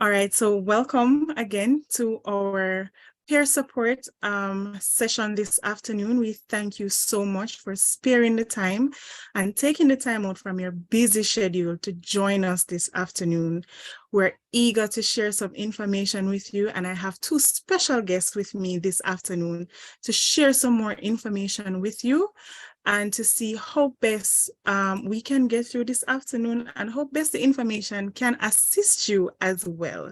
All right, so welcome again to our peer support session this afternoon. We thank you so much for sparing the time and taking the time out from your busy schedule to join us this afternoon. We're eager to share some information with you, and I have two special guests with me this afternoon to share some more information with you and to see how best we can get through this afternoon and how best the information can assist you as well.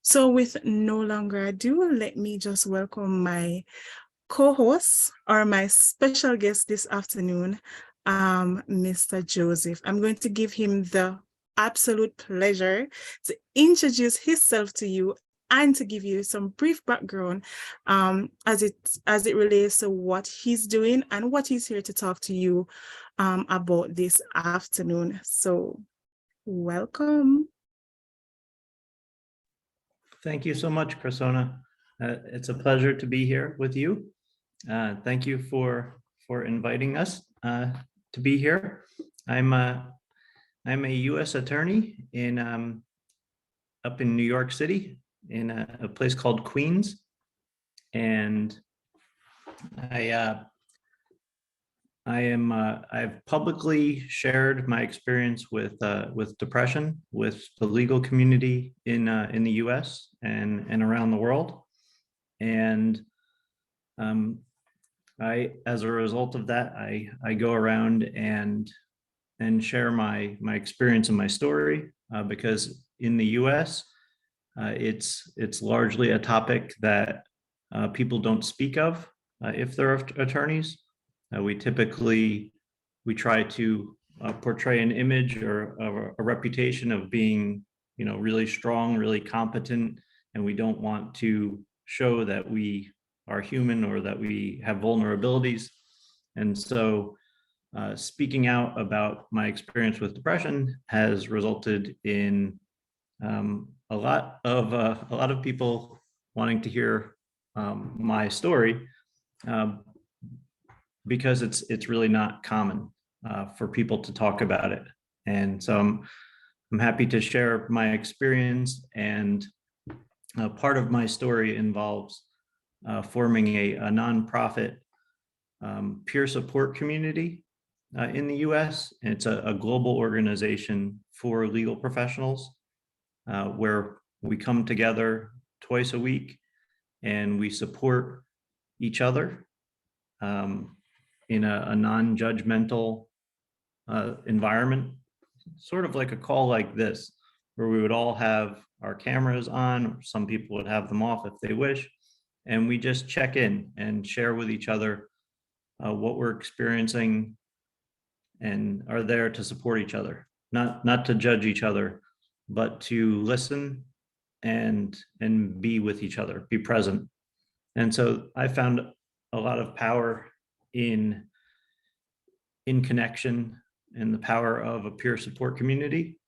So with no longer ado, let me just welcome my co-host or my special guest this afternoon, Mr. Joseph. I'm going to give him the absolute pleasure to introduce himself to you and to give you some brief background as it relates to what he's doing and what he's here to talk to you about this afternoon. So welcome. Thank you so much, Chrisona. It's a pleasure to be here with you. Thank you for inviting us to be here. I'm a U.S. attorney in up in New York City in a place called Queens, and I've publicly shared my experience with depression with the legal community in the U.S. and around the world, and as a result of that, I go around and share my experience and my story because in the U.S. It's largely a topic that people don't speak of if they're attorneys. We try to portray an image or a reputation of being, really strong, really competent, and we don't want to show that we are human or that we have vulnerabilities. And so speaking out about my experience with depression has resulted in a lot of people wanting to hear my story because it's really not common for people to talk about it. And so I'm happy to share my experience, and part of my story involves forming a nonprofit peer support community in the US. And it's a global organization for legal professionals where we come together twice a week and we support each other in a non-judgmental environment, sort of like a call like this, where we would all have our cameras on, or some people would have them off if they wish, and we just check in and share with each other what we're experiencing and are there to support each other, not to judge each other, but to listen and be with each other, be present. And so I found a lot of power in connection and the power of a peer support community.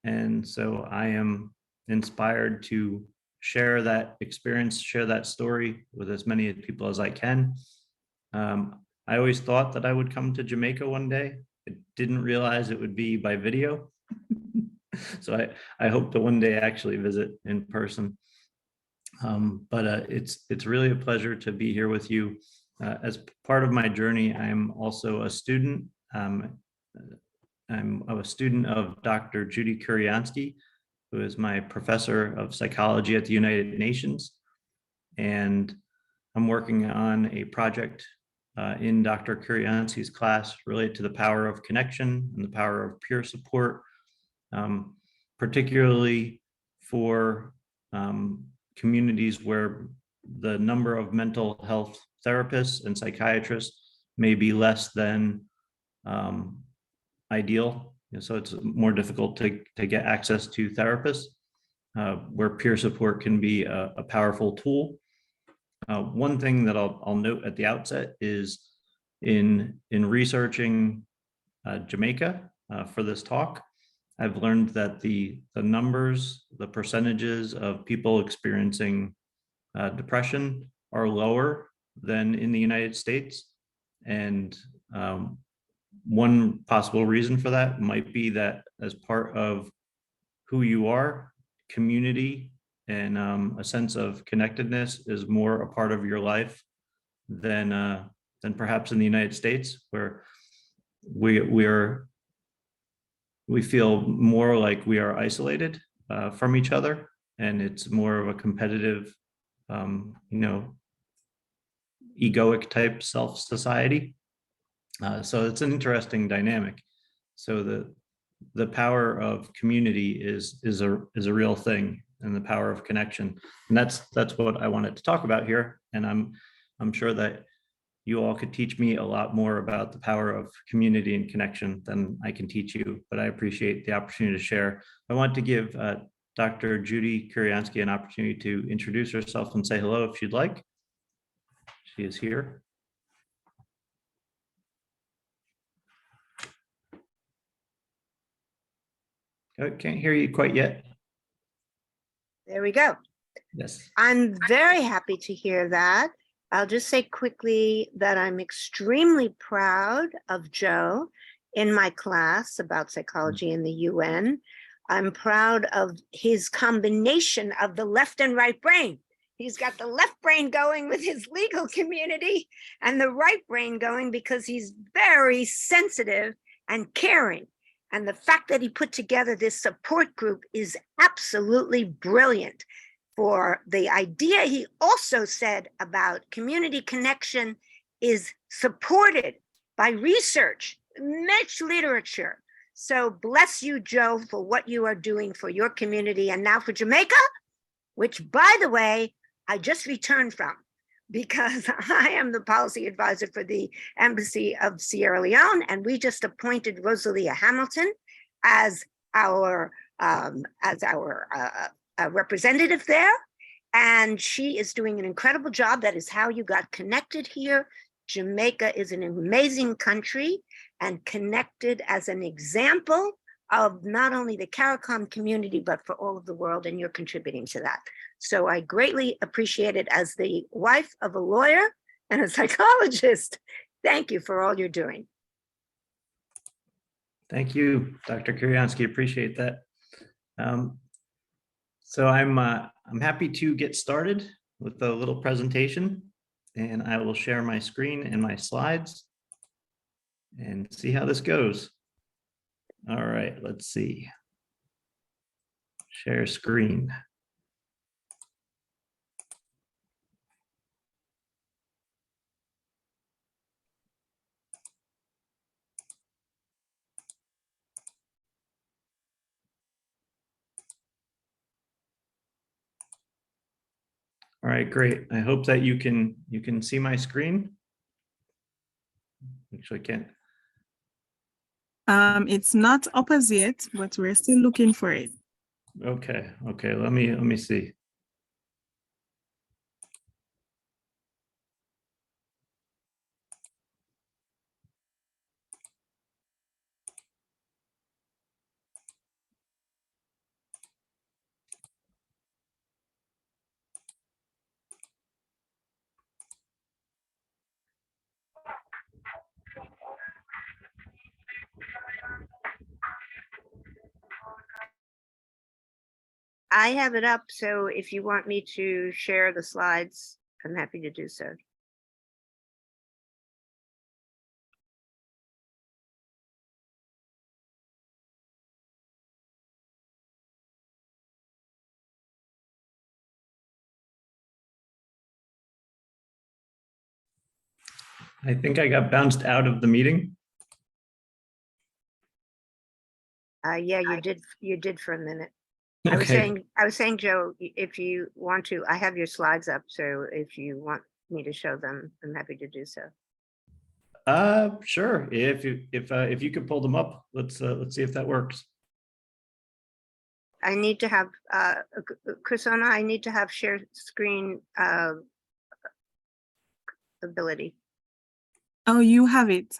And so I am inspired to share that experience, share that story with as many people as I can. I always thought that I would come to Jamaica one day. I didn't realize it would be by video. So I hope to one day actually visit in person. But it's really a pleasure to be here with you. As part of my journey, I'm also a student. I'm a student of Dr. Judy Kuriansky, who is my professor of psychology at the United Nations. And I'm working on a project in Dr. Kuriansky's class related to the power of connection and the power of peer support, particularly for communities where the number of mental health therapists and psychiatrists may be less than ideal. So it's more difficult to get access to therapists, where peer support can be a powerful tool. One thing that I'll note at the outset is in researching Jamaica for this talk, I've learned that the numbers, the percentages of people experiencing depression are lower than in the United States. And one possible reason for that might be that as part of who you are community and a sense of connectedness is more a part of your life than perhaps in the United States, where we feel more like we are isolated from each other, and it's more of a competitive, egoic type self society. So it's an interesting dynamic. So the power of community is a real thing, and the power of connection, and that's what I wanted to talk about here. And I'm sure that you all could teach me a lot more about the power of community and connection than I can teach you, but I appreciate the opportunity to share. I want to give Dr. Judy Kuriansky an opportunity to introduce herself and say hello if she'd like. She is here. I can't hear you quite yet. There we go. Yes. I'm very happy to hear that. I'll just say quickly that I'm extremely proud of Joe in my class about psychology in the UN. I'm proud of his combination of the left and right brain. He's got the left brain going with his legal community and the right brain going because he's very sensitive and caring. And the fact that he put together this support group is absolutely brilliant. For the idea he also said about community connection is supported by research, much literature. So bless you, Joe, for what you are doing for your community. And now for Jamaica, which, by the way, I just returned from, because I am the policy advisor for the Embassy of Sierra Leone, and we just appointed Rosalia Hamilton as our representative there, and she is doing an incredible job. That is how you got connected here. Jamaica is an amazing country and connected as an example of not only the CARICOM community, but for all of the world, and you're contributing to that. So I greatly appreciate it as the wife of a lawyer and a psychologist. Thank you for all you're doing. Thank you, Dr. Kuriansky. Appreciate that. So I'm happy to get started with a little presentation, and I will share my screen and my slides and see how this goes. All right, let's see. Share screen. All right, great. I hope that you can see my screen. Actually, can't. It's not up as yet, but we're still looking for it. Okay. Let me see. I have it up, so if you want me to share the slides, I'm happy to do so. I think I got bounced out of the meeting. Yeah, you did for a minute. I Okay. was saying, Joe, if you want to, I have your slides up, so if you want me to show them, I'm happy to do so. Sure. If you could pull them up, let's see if that works. I need to have Chrisona, I need to have share screen ability. Oh, you have it.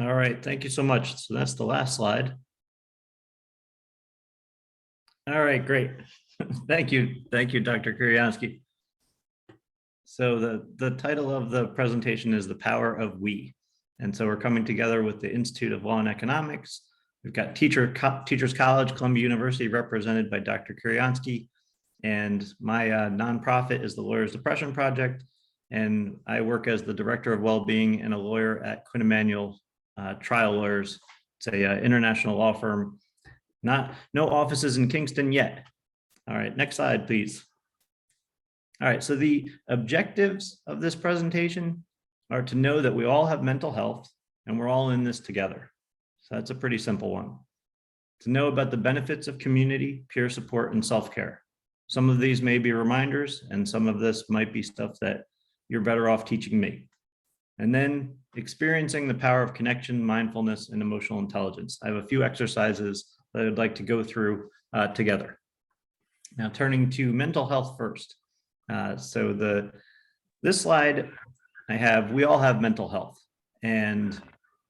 All right. Thank you so much. So that's the last slide. All right, great. Thank you, Dr. Kuriansky. So the title of the presentation is The Power of We. And so we're coming together with the Institute of Law and Economics. We've got Teachers College, Columbia University, represented by Dr. Kuryansky. And my nonprofit is the Lawyers Depression Project. And I work as the Director of Wellbeing and a lawyer at Quinn Emanuel Trial Lawyers. It's a international law firm. No offices in Kingston yet. All right, next slide, please. All right, so the objectives of this presentation are to know that we all have mental health and we're all in this together. So that's a pretty simple one. To know about the benefits of community, peer support, and self-care. Some of these may be reminders, and some of this might be stuff that you're better off teaching me. And then experiencing the power of connection, mindfulness, and emotional intelligence. I have a few exercises that I'd like to go through together. Now, turning to mental health first. This slide we all have mental health, and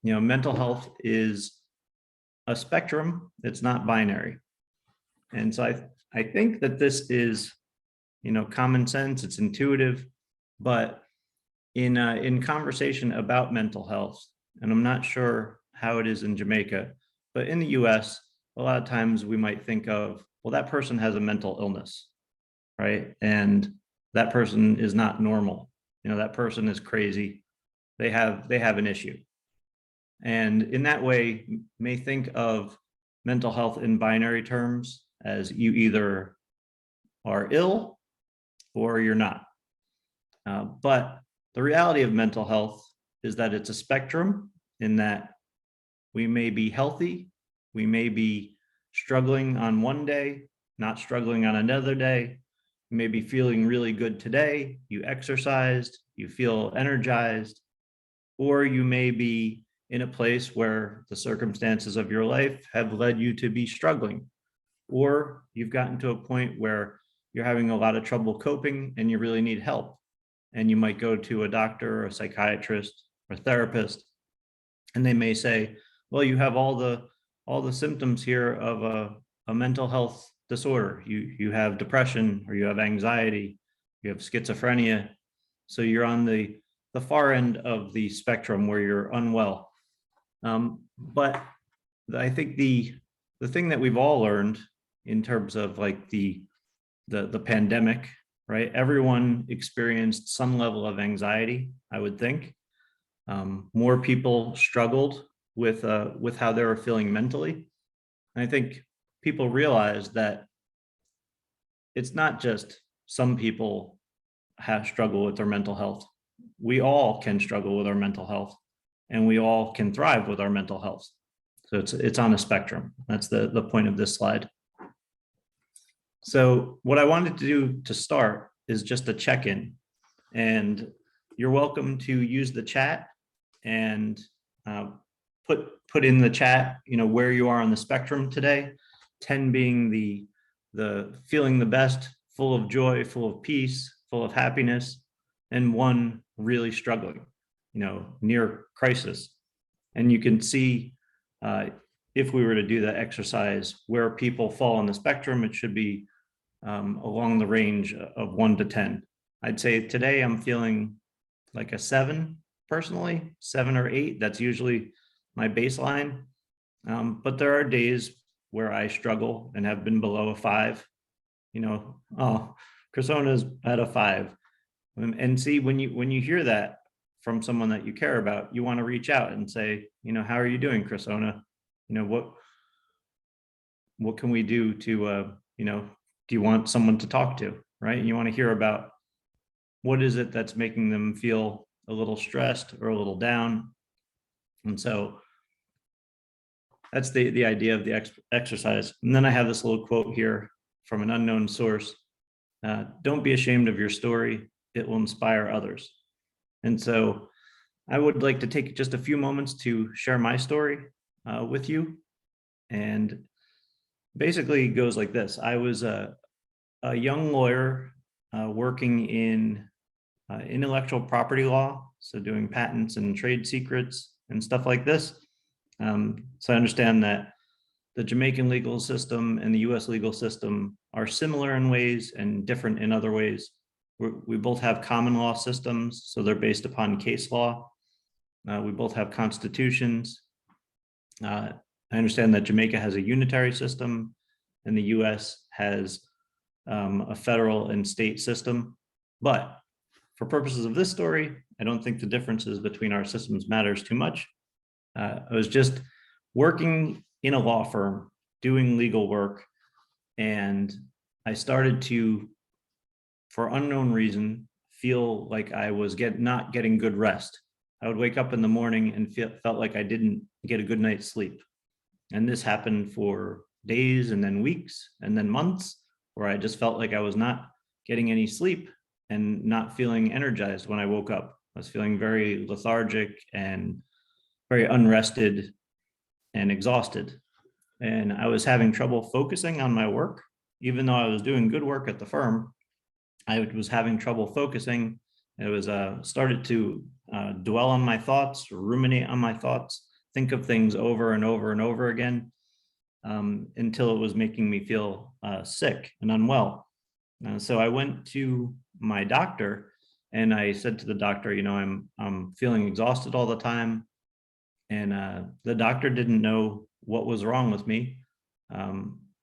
mental health is a spectrum. It's not binary. And so I think that this is, common sense, it's intuitive, but in conversation about mental health, and I'm not sure how it is in Jamaica, but in the US, a lot of times we might think of, well, that person has a mental illness, right? And that person is not normal. That person is crazy. They have an issue. And in that way, may think of mental health in binary terms as you either are ill or you're not. But the reality of mental health is that it's a spectrum, in that we may be healthy, we may be struggling on one day, not struggling on another day. You may be feeling really good today, you exercised, you feel energized, or you may be in a place where the circumstances of your life have led you to be struggling, or you've gotten to a point where you're having a lot of trouble coping and you really need help. And you might go to a doctor or a psychiatrist or therapist, and they may say, well, you have all the symptoms here of a mental health disorder. You have depression, or you have anxiety, you have schizophrenia. So you're on the far end of the spectrum where you're unwell. But I think the thing that we've all learned in terms of like the pandemic, right? Everyone experienced some level of anxiety, I would think. More people struggled with how they were feeling mentally. And I think people realize that it's not just some people have struggled with their mental health. We all can struggle with our mental health, and we all can thrive with our mental health. So it's on a spectrum. That's the point of this slide. So what I wanted to do to start is just a check-in, and you're welcome to use the chat and put in the chat, where you are on the spectrum today. 10 being the feeling the best, full of joy, full of peace, full of happiness, and 1 really struggling, near crisis. And you can see if we were to do that exercise where people fall on the spectrum, it should be along the range of 1 to 10. I'd say today I'm feeling like a 7 personally, 7 or 8. That's usually my baseline. But there are days where I struggle and have been below a 5. Chrisona's at a 5. And see, when you hear that from someone that you care about, you want to reach out and say, how are you doing, Chrisona? What can we do to, do you want someone to talk to, right? And you want to hear about what is it that's making them feel a little stressed or a little down. And so that's the idea of the exercise. And then I have this little quote here from an unknown source. Don't be ashamed of your story. It will inspire others. And so I would like to take just a few moments to share my story with you. And basically it goes like this. I was a young lawyer working in intellectual property law, so doing patents and trade secrets and stuff like this. So I understand that the Jamaican legal system and the US legal system are similar in ways and different in other ways, we both have common law systems, so they're based upon case law. We both have constitutions. I understand that Jamaica has a unitary system and the US has a federal and state system. But for purposes of this story, I don't think the differences between our systems matters too much. I was just working in a law firm, doing legal work, and I started to, for unknown reason, feel like I was not getting good rest. I would wake up in the morning and felt like I didn't get a good night's sleep. And this happened for days and then weeks and then months, where I just felt like I was not getting any sleep and not feeling energized when I woke up. I was feeling very lethargic and very unrested and exhausted. And I was having trouble focusing on my work. Even though I was doing good work at the firm, I was having trouble focusing. It was started to dwell on my thoughts, ruminate on my thoughts, think of things over and over and over again, until it was making me feel sick and unwell. So I went to my doctor and I said to the doctor, you know, I'm feeling exhausted all the time. And the doctor didn't know what was wrong with me.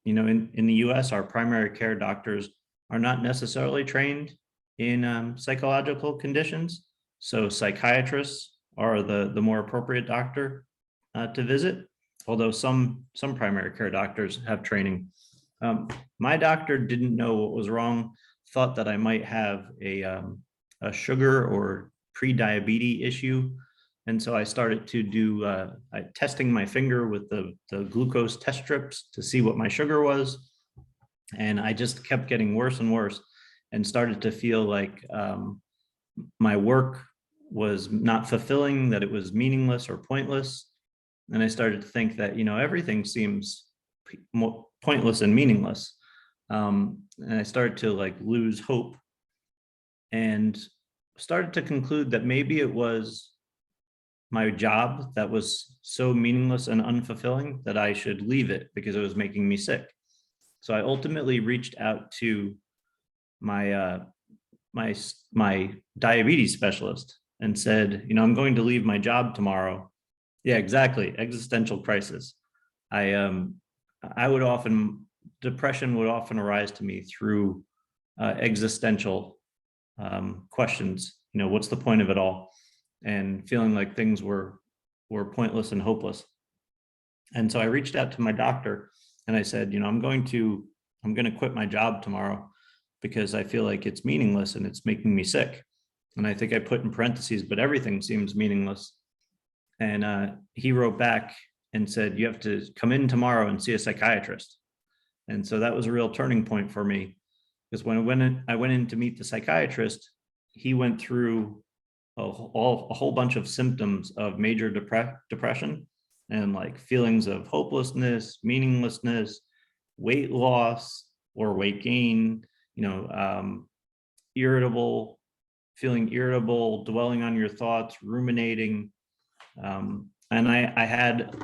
You know, in the US, our primary care doctors are not necessarily trained in psychological conditions. So psychiatrists are the more appropriate doctor to visit, although some primary care doctors have training. My doctor didn't know what was wrong, thought that I might have a sugar or pre-diabetes issue. And so I started to do testing my finger with the glucose test strips to see what my sugar was. And I just kept getting worse and worse and started to feel like my work was not fulfilling, that it was meaningless or pointless. And I started to think that, you know, everything seems more pointless and meaningless. And I started to like lose hope and started to conclude that maybe it was my job that was so meaningless and unfulfilling that I should leave it because it was making me sick. So I ultimately reached out to my my diabetes specialist and said, you know, I'm going to leave my job tomorrow. Yeah, exactly. Existential crisis. Depression would often arise to me through existential questions. You know, what's the point of it all? And feeling like things were pointless and hopeless. And so I reached out to my doctor and I said, you know, I'm going to quit my job tomorrow because I feel like it's meaningless and it's making me sick. And I think I put in parentheses, but everything seems meaningless. And he wrote back and said, you have to come in tomorrow and see a psychiatrist. And so that was a real turning point for me, because when I went in to meet the psychiatrist, he went through a whole bunch of symptoms of major depression and like feelings of hopelessness, meaninglessness, weight loss or weight gain, you know, feeling irritable, dwelling on your thoughts, ruminating. And I had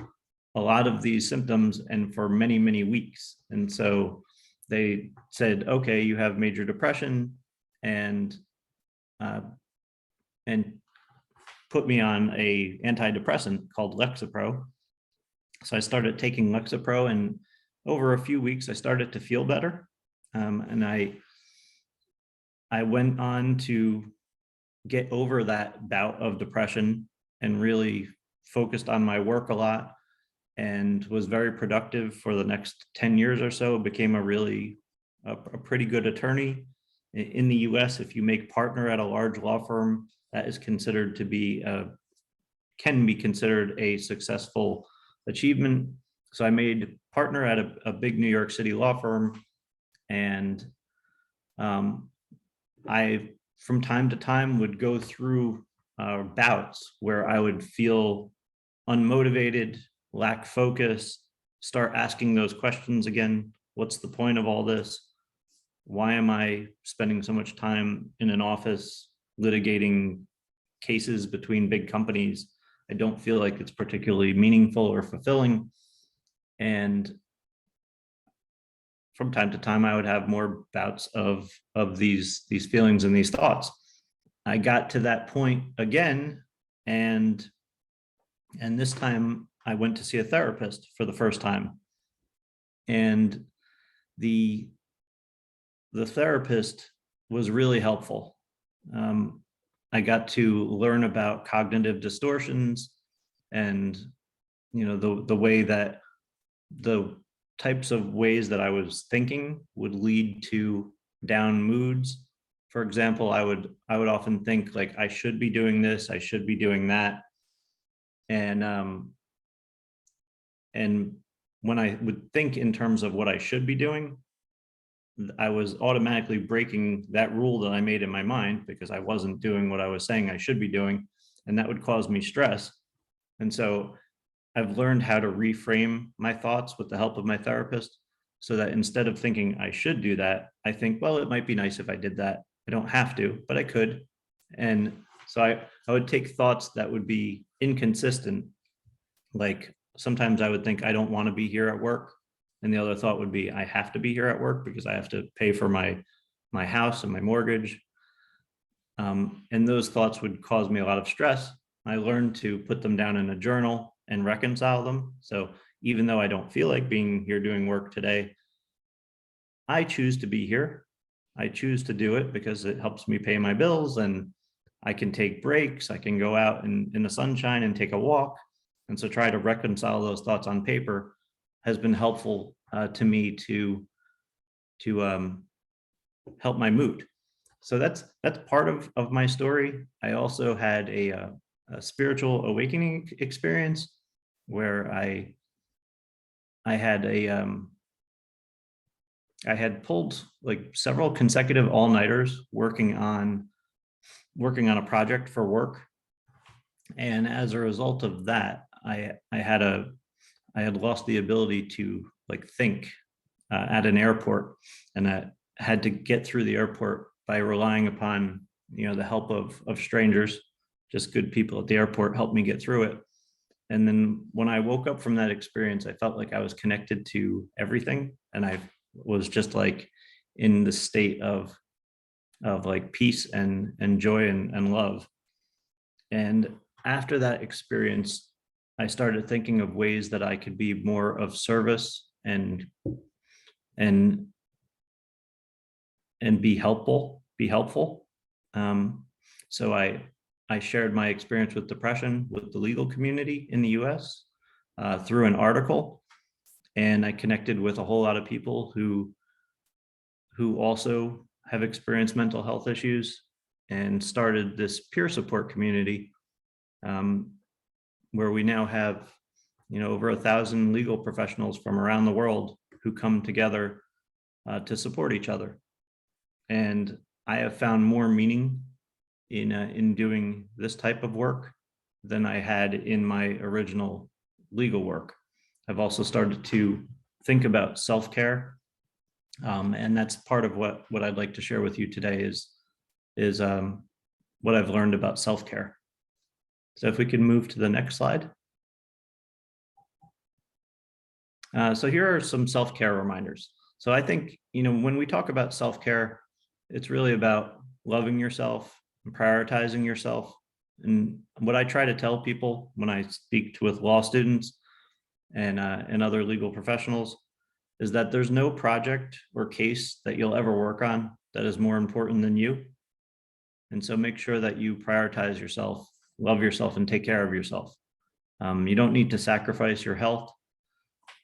a lot of these symptoms and for many, many weeks. And so they said, okay, you have major depression and put me on a antidepressant called Lexapro. So I started taking Lexapro and over a few weeks, I started to feel better. And I went on to get over that bout of depression and really focused on my work a lot and was very productive for the next 10 years or so, became a pretty good attorney. In the US, if you make partner at a large law firm, that is considered to be, can be considered a successful achievement. So I made partner at a big New York City law firm. And I, from time to time, would go through bouts where I would feel unmotivated, lack focus, start asking those questions again. What's the point of all this? Why am I spending so much time in an office litigating cases between big companies? I don't feel like it's particularly meaningful or fulfilling. And from time to time, I would have more bouts of these feelings and these thoughts. I got to that point again, and this time I went to see a therapist for the first time. And the therapist was really helpful. I got to learn about cognitive distortions and, you know, the way that the types of ways that I was thinking would lead to down moods. For example, I would often think like, I should be doing this, I should be doing that. And when I would think in terms of what I should be doing, I was automatically breaking that rule that I made in my mind because I wasn't doing what I was saying I should be doing, and that would cause me stress. And so I've learned how to reframe my thoughts with the help of my therapist, so that instead of thinking I should do that, I think, well, it might be nice if I did that. I don't have to, but I could. And so I would take thoughts that would be inconsistent. Like sometimes I would think I don't want to be here at work. And the other thought would be, I have to be here at work because I have to pay for my house and my mortgage. And those thoughts would cause me a lot of stress. I learned to put them down in a journal and reconcile them. So even though I don't feel like being here doing work today, I choose to be here. I choose to do it because it helps me pay my bills, and I can take breaks. I can go out in the sunshine and take a walk. And so try to reconcile those thoughts on paper has been helpful to me to help my mood. So that's part of my story. I also had a spiritual awakening experience where I had I had pulled like several consecutive all-nighters working on a project for work. And as a result of that, I had lost the ability to like think at an airport, and I had to get through the airport by relying upon, you know, the help of strangers. Just good people at the airport helped me get through it. And then when I woke up from that experience, I felt like I was connected to everything, and I was just like in the state of like peace and joy and love. And after that experience, I started thinking of ways that I could be more of service and be helpful. So I shared my experience with depression with the legal community in the US through an article, and I connected with a whole lot of people who also have experienced mental health issues, and started this peer support community where we now have, you know, over 1,000 legal professionals from around the world who come together to support each other. And I have found more meaning in doing this type of work than I had in my original legal work. I've also started to think about self-care, and that's part of what I'd like to share with you today is what I've learned about self-care. So if we can move to the next slide. So here are some self-care reminders. So I think, you know, when we talk about self-care, it's really about loving yourself and prioritizing yourself. And what I try to tell people when I speak with law students and other legal professionals is that there's no project or case that you'll ever work on that is more important than you. And so make sure that you prioritize yourself, love yourself, and take care of yourself. You don't need to sacrifice your health.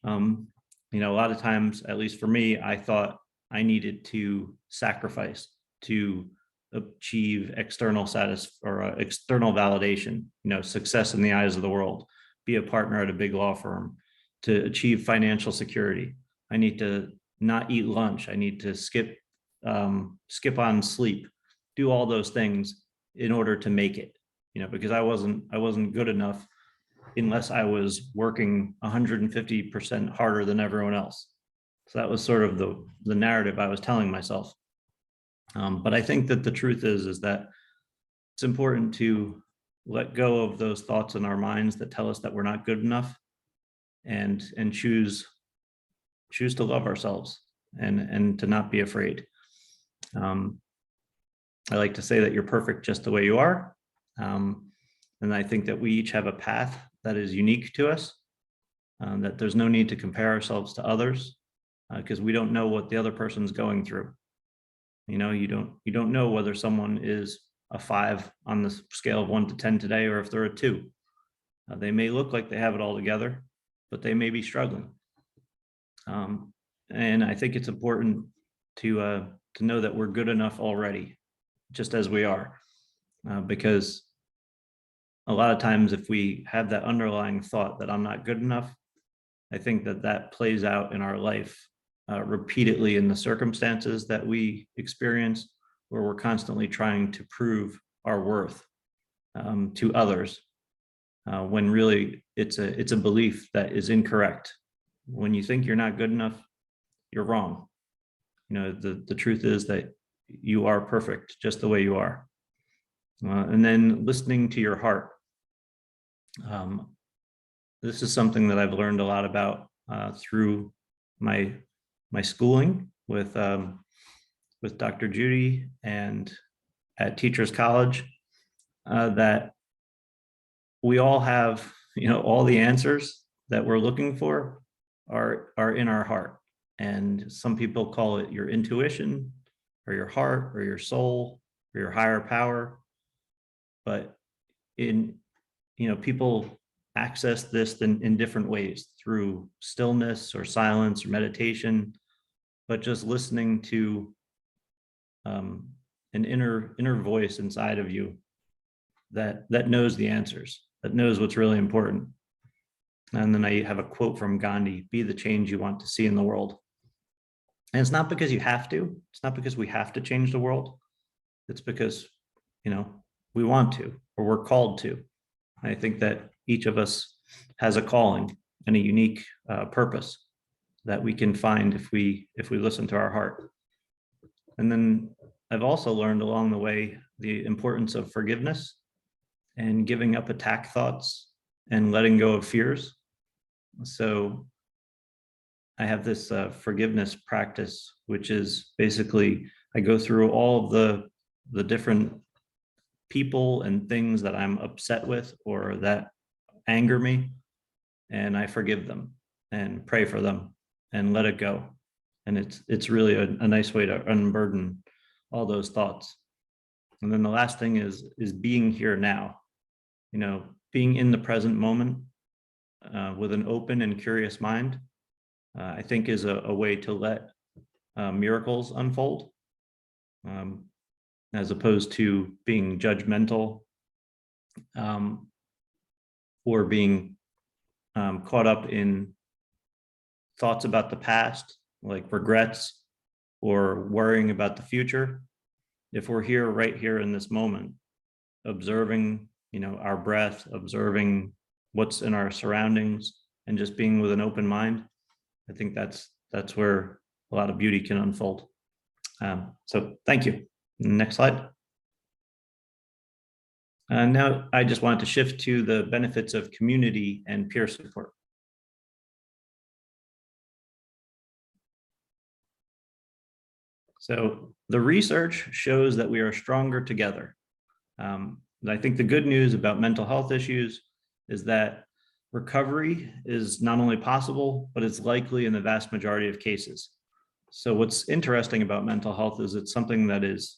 You know, a lot of times, at least for me, I thought I needed to sacrifice to achieve external external validation, you know, success in the eyes of the world, be a partner at a big law firm, to achieve financial security. I need to not eat lunch. I need to skip on sleep, do all those things in order to make it, you know, because I wasn't good enough unless I was working 150% harder than everyone else. So that was sort of the narrative I was telling myself. But I think that the truth is that it's important to let go of those thoughts in our minds that tell us that we're not good enough, and choose to love ourselves. and to not be afraid. I like to say that you're perfect just the way you are. And I think that we each have a path that is unique to us, that there's no need to compare ourselves to others, because we don't know what the other person's going through. You know, you don't know whether someone is a 5 on the scale of 1 to 10 today, or if they're a 2. They may look like they have it all together, but they may be struggling. And I think it's important to know that we're good enough already, just as we are, because a lot of times if we have that underlying thought that I'm not good enough, I think that that plays out in our life repeatedly in the circumstances that we experience, where we're constantly trying to prove our worth to others, when really it's a belief that is incorrect. When you think you're not good enough, you're wrong. You know, the truth is that you are perfect just the way you are. And then listening to your heart. This is something that I've learned a lot about through my schooling with Dr. Judy and at Teachers College, that we all have, you know, all the answers that we're looking for are in our heart. And some people call it your intuition or your heart or your soul or your higher power. But people access this in different ways, through stillness or silence or meditation, but just listening to an inner voice inside of you that knows the answers, that knows what's really important. And then I have a quote from Gandhi: "Be the change you want to see in the world." And it's not because you have to. It's not because we have to change the world. It's because, we want to, or we're called to. I think that each of us has a calling and a unique purpose that we can find if we listen to our heart. And then I've also learned along the way the importance of forgiveness and giving up attack thoughts and letting go of fears. So I have this forgiveness practice, which is basically I go through all of the different people and things that I'm upset with or that anger me, and I forgive them and pray for them and let it go. And it's really a nice way to unburden all those thoughts. And then the last thing is being here now, being in the present moment with an open and curious mind, I think is a way to let miracles unfold, as opposed to being judgmental or being caught up in thoughts about the past, like regrets, or worrying about the future. If we're here, right here in this moment, observing, our breath, observing what's in our surroundings, and just being with an open mind, I think that's where a lot of beauty can unfold. So thank you. Next slide. Now I just wanted to shift to the benefits of community and peer support. So the research shows that we are stronger together. I think the good news about mental health issues is that recovery is not only possible, but it's likely in the vast majority of cases. So what's interesting about mental health is it's something that is,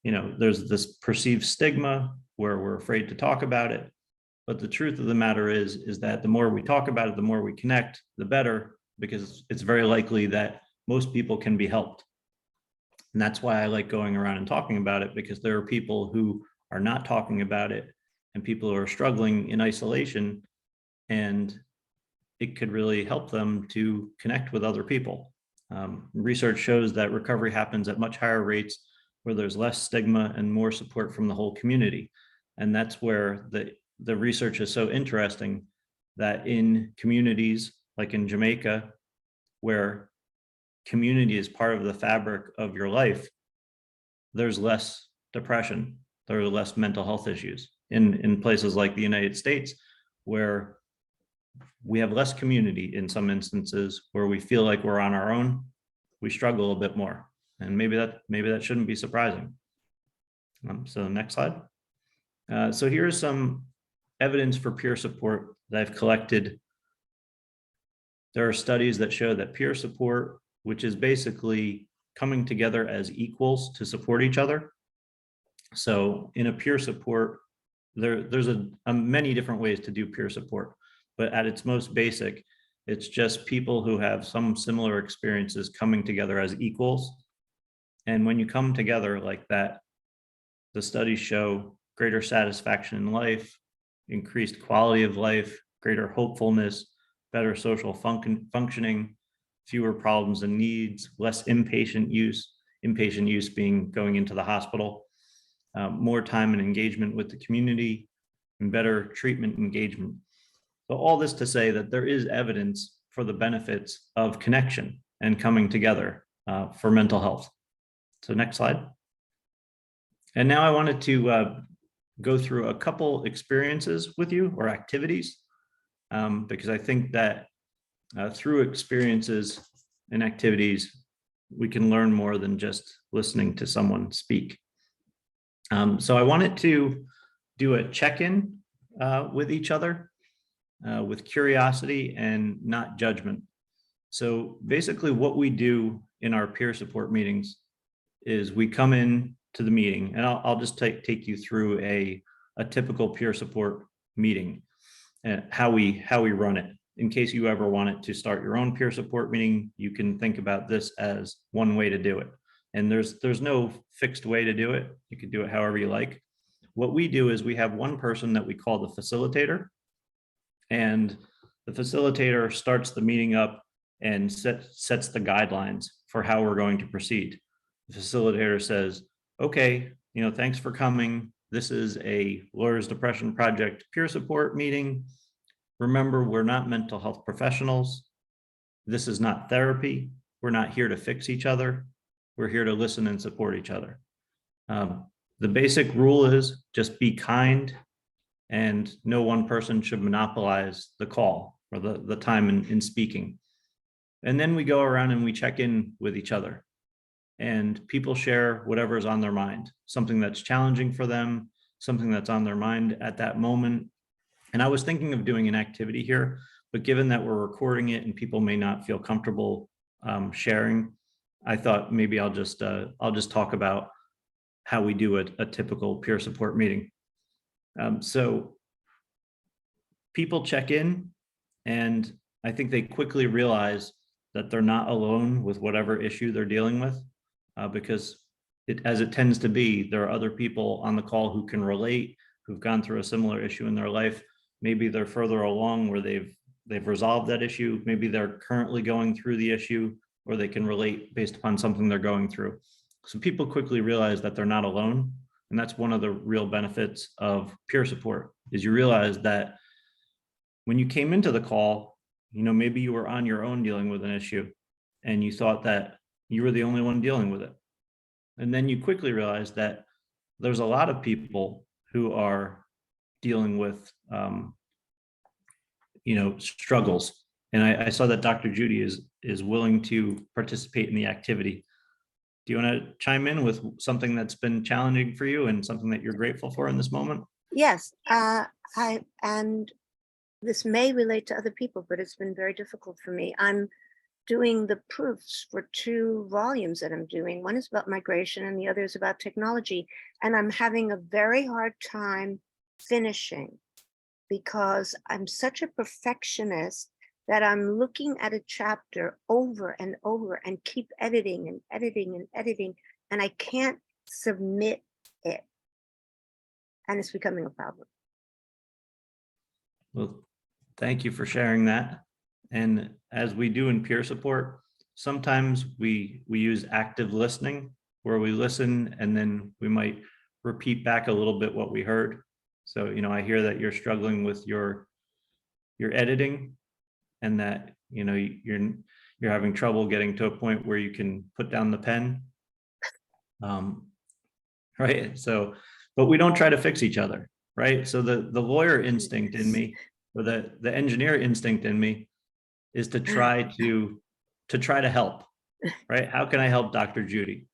there's this perceived stigma where we're afraid to talk about it. But the truth of the matter is that the more we talk about it, the more we connect, the better, because it's very likely that most people can be helped. And that's why I like going around and talking about it, because there are people who are not talking about it and people who are struggling in isolation, and it could really help them to connect with other people. Research shows that recovery happens at much higher rates where there's less stigma and more support from the whole community. And that's where the research is so interesting, that in communities like in Jamaica, where community is part of the fabric of your life, there's less depression, there are less mental health issues. In places like the United States, where we have less community in some instances, where we feel like we're on our own, we struggle a bit more. And maybe that shouldn't be surprising. So next slide. So here's some evidence for peer support that I've collected. There are studies that show that peer support, which is basically coming together as equals to support each other. So in a peer support, there's many different ways to do peer support, but at its most basic, it's just people who have some similar experiences coming together as equals. And when you come together like that, the studies show greater satisfaction in life, increased quality of life, greater hopefulness, better social functioning, fewer problems and needs, less inpatient use being going into the hospital, more time and engagement with the community, and better treatment engagement. So all this to say that there is evidence for the benefits of connection and coming together for mental health. So next slide. And now I wanted to go through a couple experiences with you, or activities, because I think that through experiences and activities, we can learn more than just listening to someone speak. So I wanted to do a check-in with each other with curiosity and not judgment. So basically what we do in our peer support meetings is we come in to the meeting, and I'll just take you through a typical peer support meeting and how we run it. In case you ever wanted to start your own peer support meeting, you can think about this as one way to do it. And there's no fixed way to do it. You can do it however you like. What we do is we have one person that we call the facilitator, and the facilitator starts the meeting up and sets the guidelines for how we're going to proceed. The facilitator says, okay, thanks for coming. This is a Lawyers Depression Project peer support meeting. Remember, we're not mental health professionals. This is not therapy. We're not here to fix each other. We're here to listen and support each other. The basic rule is just be kind, and no one person should monopolize the call or the time in speaking. And then we go around and we check in with each other, and people share whatever is on their mind, something that's challenging for them, something that's on their mind at that moment. And I was thinking of doing an activity here, but given that we're recording it and people may not feel comfortable sharing, I thought maybe I'll just talk about how we do a typical peer support meeting. So people check in, and I think they quickly realize that they're not alone with whatever issue they're dealing with, because as it tends to be, there are other people on the call who can relate, who've gone through a similar issue in their life. Maybe they're further along where they've resolved that issue. Maybe they're currently going through the issue, or they can relate based upon something they're going through. So people quickly realize that they're not alone. And that's one of the real benefits of peer support, is you realize that when you came into the call, maybe you were on your own dealing with an issue and you thought that you were the only one dealing with it. And then you quickly realize that there's a lot of people who are dealing with, struggles. And I saw that Dr. Judy is willing to participate in the activity. Do you want to chime in with something that's been challenging for you and something that you're grateful for in this moment? Yes, and this may relate to other people, but it's been very difficult for me. I'm doing the proofs for 2 volumes that I'm doing. One is about migration and the other is about technology. And I'm having a very hard time finishing because I'm such a perfectionist that I'm looking at a chapter over and over and keep editing and editing and editing, and I can't submit it. And it's becoming a problem. Well, thank you for sharing that. And as we do in peer support, sometimes we use active listening, where we listen and then we might repeat back a little bit what we heard. So, I hear that you're struggling with your editing, and that you're having trouble getting to a point where you can put down the pen, right? So, but we don't try to fix each other, right? So the lawyer instinct in me, or the engineer instinct in me, is to try to help, right? How can I help Dr. Judy?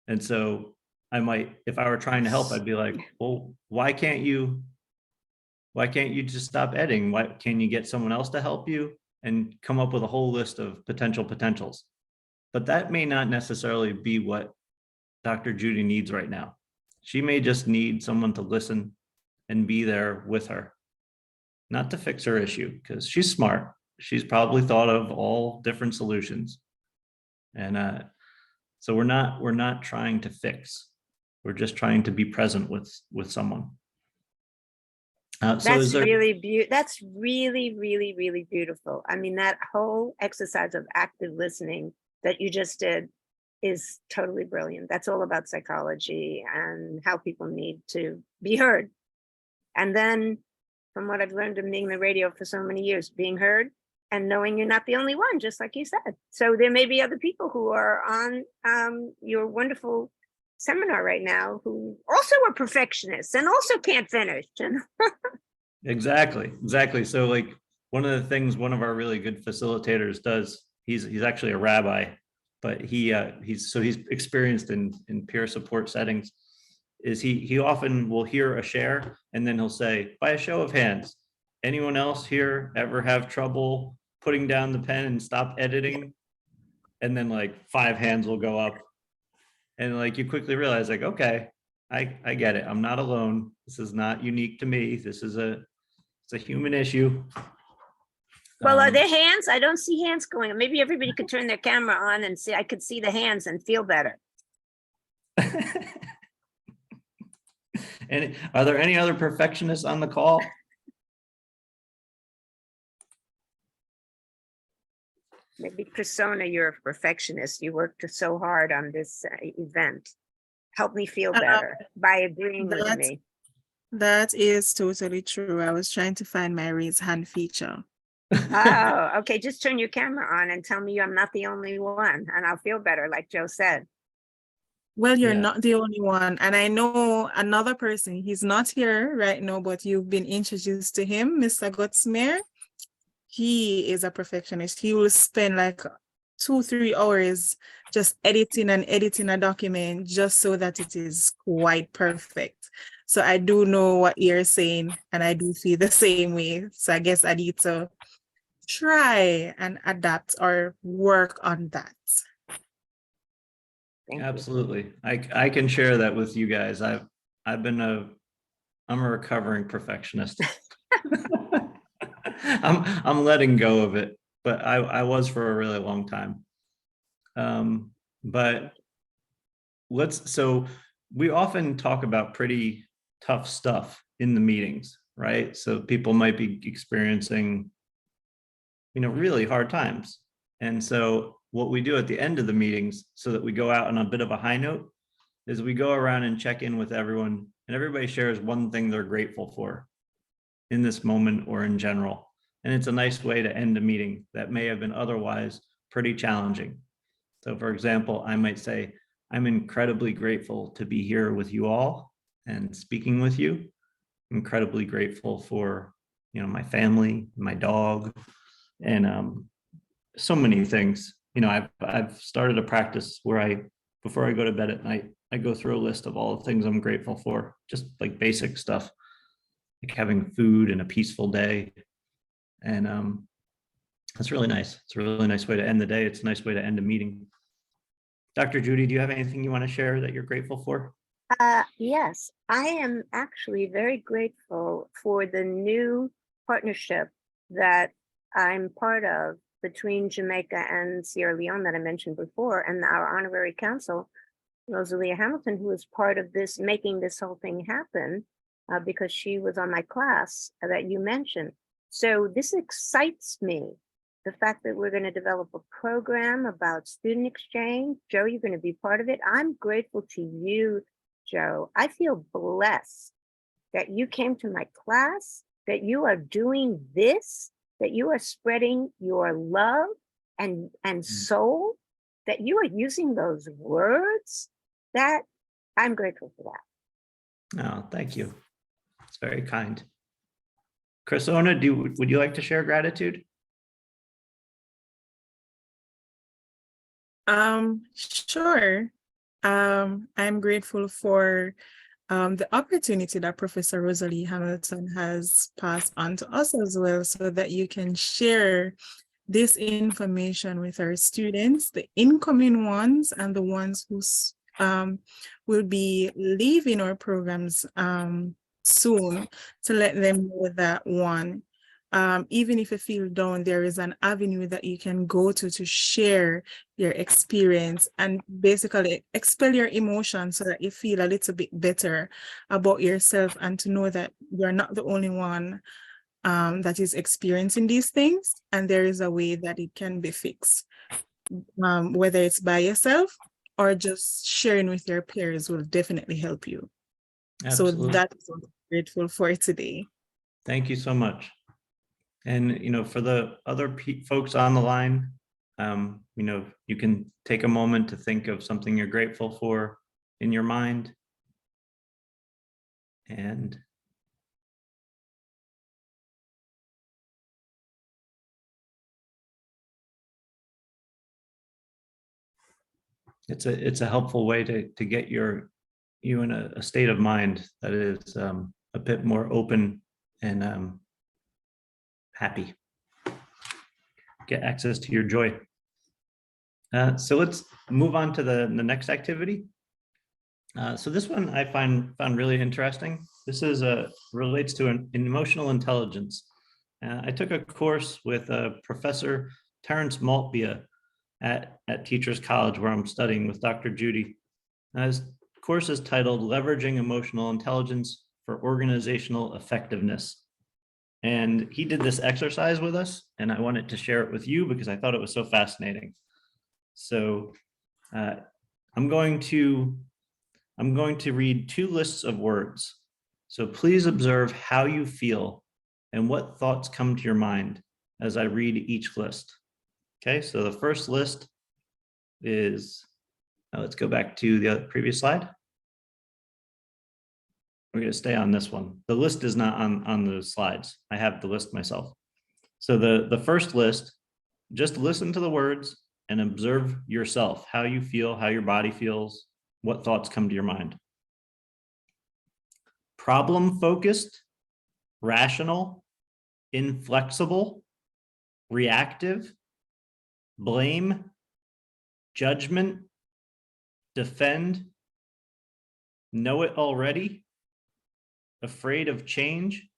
And so I might, if I were trying to help, I'd be like, well, why can't you just stop editing? Why can you get someone else to help you and come up with a whole list of potentials? But that may not necessarily be what Dr. Judy needs right now. She may just need someone to listen and be there with her, not to fix her issue, because she's smart. She's probably thought of all different solutions. And so we're not trying to fix. We're just trying to be present with someone. So That's is there, that's really, really, really beautiful. I mean, that whole exercise of active listening that you just did is totally brilliant. That's all about psychology and how people need to be heard. And then from what I've learned in being in the radio for so many years, being heard and knowing you're not the only one, just like you said. So there may be other people who are on your wonderful seminar right now who also are perfectionists and also can't finish. exactly. So like one of the things one of our really good facilitators does, he's actually a rabbi, but he's experienced in peer support settings, is he often will hear a share and then he'll say, by a show of hands, anyone else here ever have trouble putting down the pen and stop editing? And then like 5 hands will go up. And like you quickly realize like, okay, I get it. I'm not alone. This is not unique to me. It's a human issue. Well, are there hands? I don't see hands going. Maybe everybody could turn their camera on and see, I could see the hands and feel better. And are there any other perfectionists on the call? Maybe persona, you're a perfectionist. You worked so hard on this event. Help me feel better by agreeing with me. That is totally true. I was trying to find my raise hand feature. Oh, okay. Just turn your camera on and tell me I'm not the only one, and I'll feel better, like Joe said. Well, you're Yeah. not the only one. And I know another person, he's not here right now, but you've been introduced to him, Mr. Gutzmeyer. He is a perfectionist. He will spend like 2-3 hours just editing a document just so that it is quite perfect. So I do know what you're saying, and I do feel the same way. So I guess I need to try and adapt or work on that. Thank you. Absolutely. I can share that with you guys. I'm a recovering perfectionist. I'm letting go of it, but I was for a really long time. But so we often talk about pretty tough stuff in the meetings, right? So people might be experiencing, really hard times. And so what we do at the end of the meetings, so that we go out on a bit of a high note, is we go around and check in with everyone, and everybody shares one thing they're grateful for in this moment or in general. And it's a nice way to end a meeting that may have been otherwise pretty challenging. So for example, I might say, I'm incredibly grateful to be here with you all and speaking with you. Incredibly grateful for, my family, my dog, and so many things. I've started a practice where before I go to bed at night, I go through a list of all the things I'm grateful for, just like basic stuff, like having food and a peaceful day. And that's really nice. It's a really nice way to end the day. It's a nice way to end a meeting. Dr. Judy, do you have anything you want to share that you're grateful for? Yes, I am actually very grateful for the new partnership that I'm part of between Jamaica and Sierra Leone that I mentioned before, and our honorary counsel, Rosalia Hamilton, who is part of this, making this whole thing happen, because she was on my class that you mentioned. So this excites me, the fact that we're going to develop a program about student exchange. Joe, you're going to be part of it. I'm grateful to you, Joe. I feel blessed that you came to my class, that you are doing this, that you are spreading your love and soul, that you are using those words. That I'm grateful for that. Oh, thank you. It's very kind. Chrisona, would you like to share gratitude? Sure. I'm grateful for the opportunity that Professor Rosalie Hamilton has passed on to us as well, so that you can share this information with our students, the incoming ones and the ones who will be leaving our programs soon, to let them know that one, even if you feel down, there is an avenue that you can go to share your experience and basically expel your emotions, so that you feel a little bit better about yourself, and to know that you're not the only one that is experiencing these things, and there is a way that it can be fixed, whether it's by yourself or just sharing with your peers will definitely help you. So Absolutely. that is what I'm grateful for today. Thank you so much. And, for the other folks on the line, you can take a moment to think of something you're grateful for in your mind. And it's a helpful way to get you in a state of mind that is a bit more open and happy. Get access to your joy. So let's move on to the next activity. So this one I found really interesting. This is relates to an emotional intelligence. I took a course with Professor Terrence Maltbia at Teachers College, where I'm studying with Dr. Judy. His course is titled Leveraging Emotional Intelligence for Organizational Effectiveness. And he did this exercise with us, and I wanted to share it with you because I thought it was so fascinating. So I'm going to read two lists of words. So please observe how you feel and what thoughts come to your mind as I read each list. Okay, so the first list is, let's go back to the previous slide. We're going to stay on this one. The list is not on the slides. I have the list myself. So the first list, just listen to the words and observe yourself, how you feel, how your body feels, what thoughts come to your mind. Problem focused, rational, inflexible, reactive, blame, judgment, defend, know it already, afraid of change,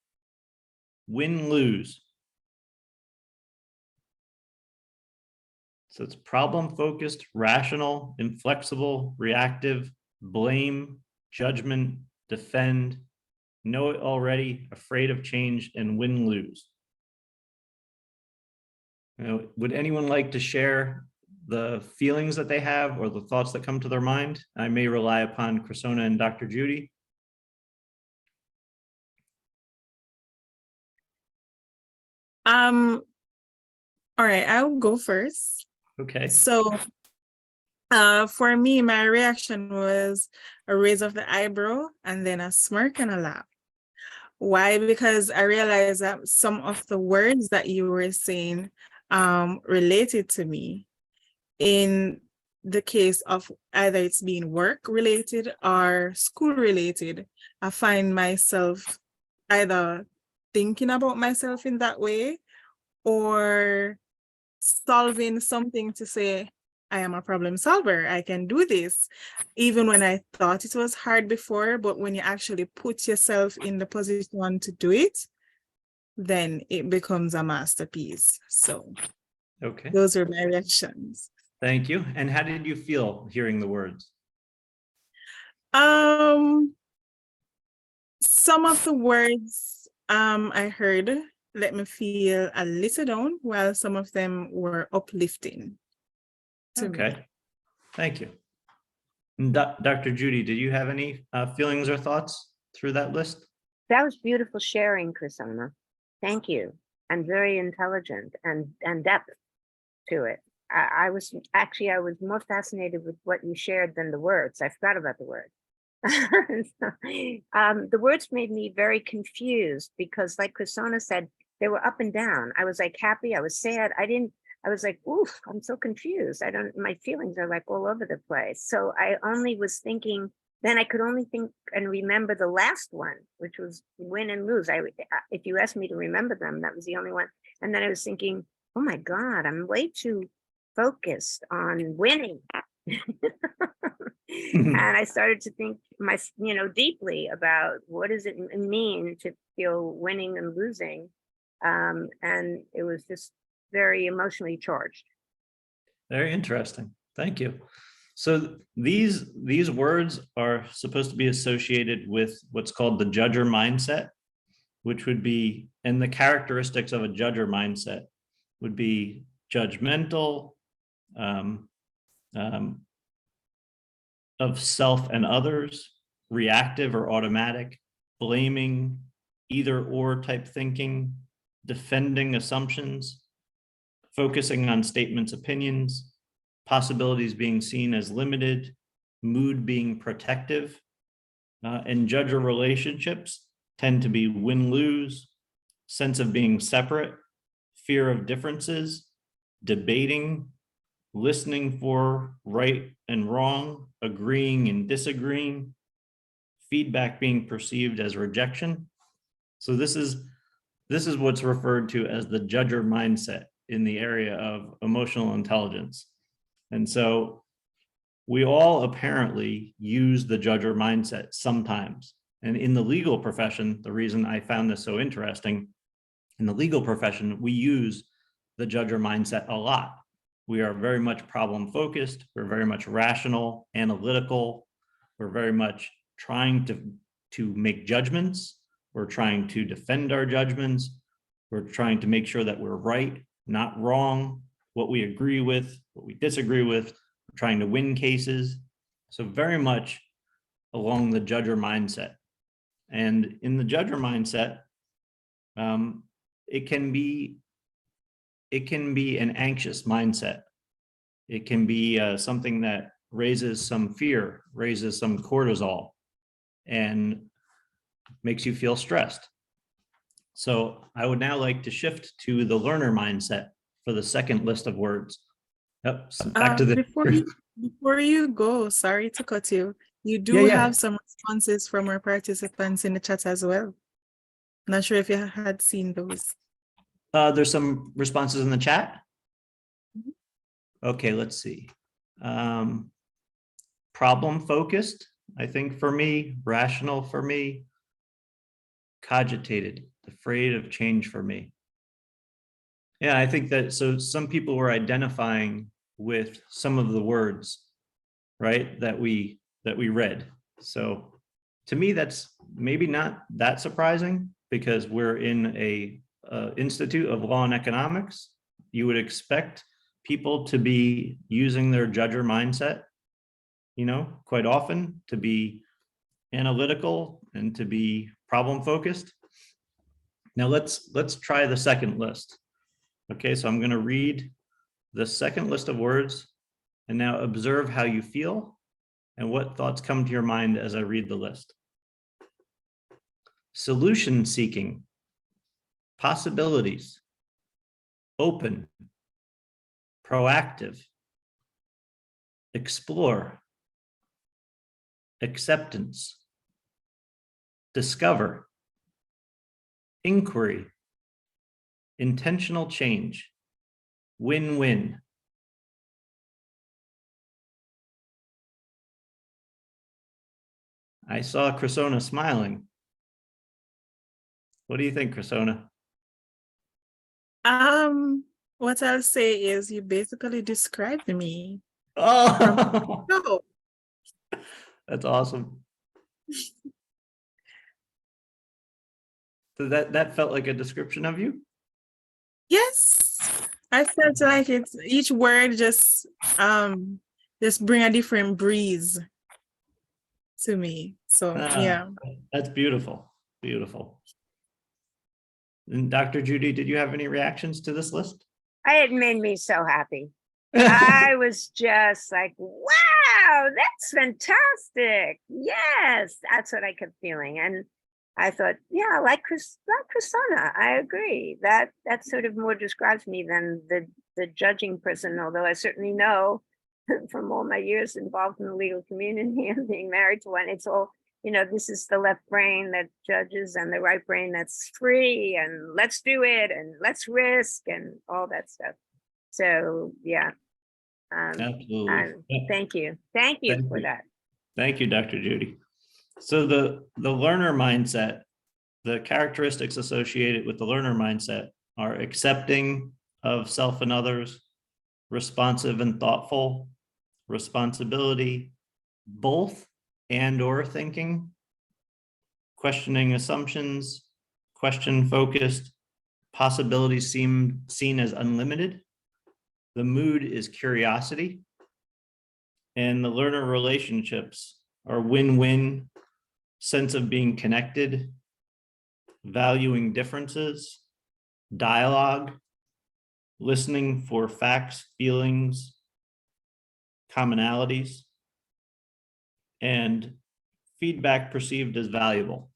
win, lose. So it's problem focused, rational, inflexible, reactive, blame, judgment, defend, know it already, afraid of change, and win, lose. Would anyone like to share the feelings that they have or the thoughts that come to their mind? I may rely upon Chrisona and Dr. Judy. All right, I'll go first. Okay. So for me, my reaction was a raise of the eyebrow and then a smirk and a laugh. Why? Because I realized that some of the words that you were saying related to me. In the case of either it's being work related or school related, I find myself either thinking about myself in that way or solving something to say, I am a problem solver. I can do this. Even when I thought it was hard before, but when you actually put yourself in the position to do it, then it becomes a masterpiece. So Okay. those are my reactions. Thank you. And how did you feel hearing the words? Some of the words I heard let me feel a little down, while some of them were uplifting to me. Okay. Thank you. And Dr. Judy, did you have any feelings or thoughts through that list? That was beautiful sharing, Chrisona. Thank you. And very intelligent and depth to it. I was more fascinated with what you shared than the words. I forgot about the words. The words made me very confused because, like Chrisona said, they were up and down. I was like happy, I was sad. I was like, oof, I'm so confused. My feelings are like all over the place. So I only was thinking, then I could only think and remember the last one, which was win and lose. If you asked me to remember them, that was the only one. And then I was thinking, oh my God, I'm way too focused on winning. And I started to think deeply about what does it mean to feel winning and losing. And it was just very emotionally charged. Very interesting. Thank you. So these words are supposed to be associated with what's called the judger mindset, which would be, and the characteristics of a judger mindset would be judgmental, of self and others, reactive or automatic, blaming, either or type thinking, defending assumptions, focusing on statements, opinions, possibilities being seen as limited, mood being protective, and judger relationships tend to be win-lose, sense of being separate, fear of differences, debating, listening for right and wrong, agreeing and disagreeing, feedback being perceived as rejection. So this is what's referred to as the judger mindset in the area of emotional intelligence. And so we all apparently use the judger mindset sometimes. And in the legal profession, the reason I found this so interesting, in the legal profession, we use the judger mindset a lot. We are very much problem focused. We're very much rational, analytical. We're very much trying to make judgments. We're trying to defend our judgments. We're trying to make sure that we're right, not wrong, what we agree with, what we disagree with. We're trying to win cases. So very much along the judger mindset. And in the judger mindset, it can be an anxious mindset. It can be something that raises some fear, raises some cortisol, and makes you feel stressed. So I would now like to shift to the learner mindset for the second list of words. Yep, so back to the before you go, sorry to cut you. You do Yeah. have some responses from our participants in the chat as well. Not sure if you had seen those. There's some responses in the chat. Mhm. Okay, let's see. Problem focused, I think for me, rational for me, cogitated, afraid of change for me. Yeah, I think that, so some people were identifying with some of the words, right, that we read. So to me, that's maybe not that surprising because we're in a Institute of Law and Economics. You would expect people to be using their judger mindset, quite often, to be analytical and to be problem focused. Now let's try the second list. Okay, so I'm going to read the second list of words and now observe how you feel and what thoughts come to your mind as I read the list. Solution seeking, possibilities, open, proactive, explore, acceptance, discover, inquiry, intentional change, win-win. I saw Chrisona smiling. What do you think, Chrisona? What I'll say is you basically described me. Oh, No. that's awesome. So that felt like a description of you? Yes, I felt like it's each word just bring a different breeze to me. So yeah. That's beautiful. Beautiful. And Dr. Judy, did you have any reactions to this list? It made me so happy. I was just like, wow, that's fantastic. Yes, that's what I kept feeling. And I thought, yeah, like Chrisona, I agree. That sort of more describes me than the the judging person, although I certainly know from all my years involved in the legal community and being married to one, it's all, this is the left brain that judges and the right brain that's free and let's do it and let's risk and all that stuff. So yeah. Absolutely. Thank you. Thank you Thank for you. that. Thank you, Dr. Judy. So the learner mindset, the characteristics associated with the learner mindset are accepting of self and others, responsive and thoughtful, responsibility, both and or thinking, questioning assumptions, question focused, possibilities seen as unlimited. The mood is curiosity, and the learner relationships are win-win, sense of being connected, valuing differences, dialogue, listening for facts, feelings, commonalities, and feedback perceived as valuable.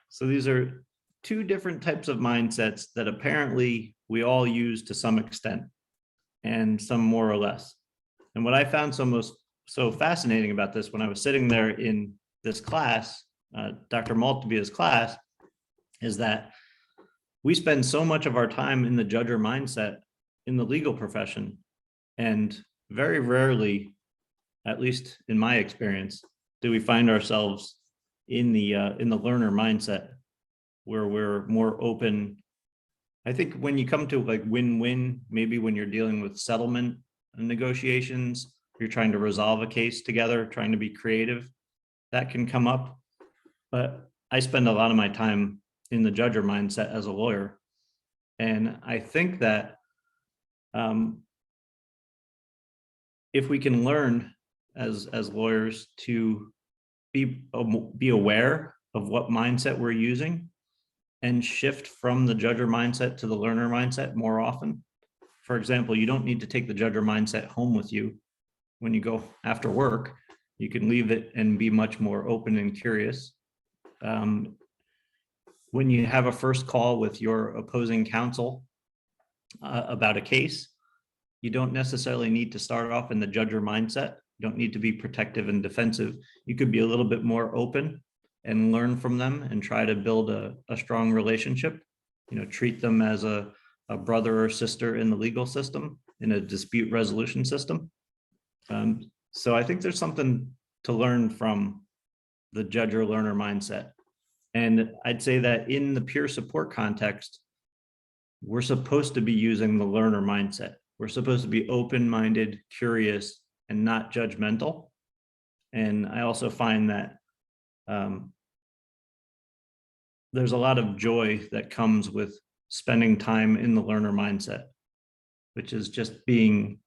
So these are two different types of mindsets that apparently we all use to some extent, and some more or less. And what I found so fascinating about this when I was sitting there in this class, Dr. Maltavia's class, is that we spend so much of our time in the judger mindset in the legal profession, and very rarely, at least in my experience, do we find ourselves in the learner mindset where we're more open. I think when you come to like win-win, maybe when you're dealing with settlement negotiations, you're trying to resolve a case together, trying to be creative, that can come up. But I spend a lot of my time in the judger mindset as a lawyer. And I think that if we can learn as lawyers to be aware of what mindset we're using and shift from the judger mindset to the learner mindset more often. For example, you don't need to take the judger mindset home with you when you go after work. You can leave it and be much more open and curious. When you have a first call with your opposing counsel about a case, you don't necessarily need to start off in the judger mindset. You don't need to be protective and defensive. You could be a little bit more open and learn from them and try to build a strong relationship. Treat them as a brother or sister in the legal system, in a dispute resolution system. So I think there's something to learn from the judger learner mindset. And I'd say that in the peer support context, we're supposed to be using the learner mindset. We're supposed to be open-minded, curious, and not judgmental. And I also find that there's a lot of joy that comes with spending time in the learner mindset, which is just being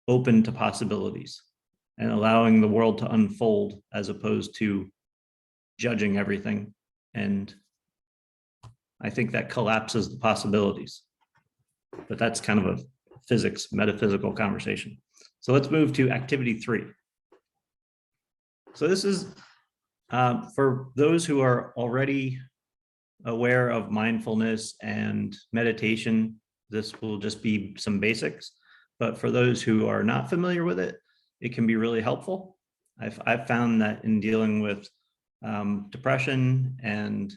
open to possibilities and allowing the world to unfold as opposed to judging everything. And I think that collapses the possibilities. But that's kind of a metaphysical conversation. So let's move to activity 3. So this is for those who are already aware of mindfulness and meditation. This will just be some basics. But for those who are not familiar with it, it can be really helpful. I've found that in dealing with depression and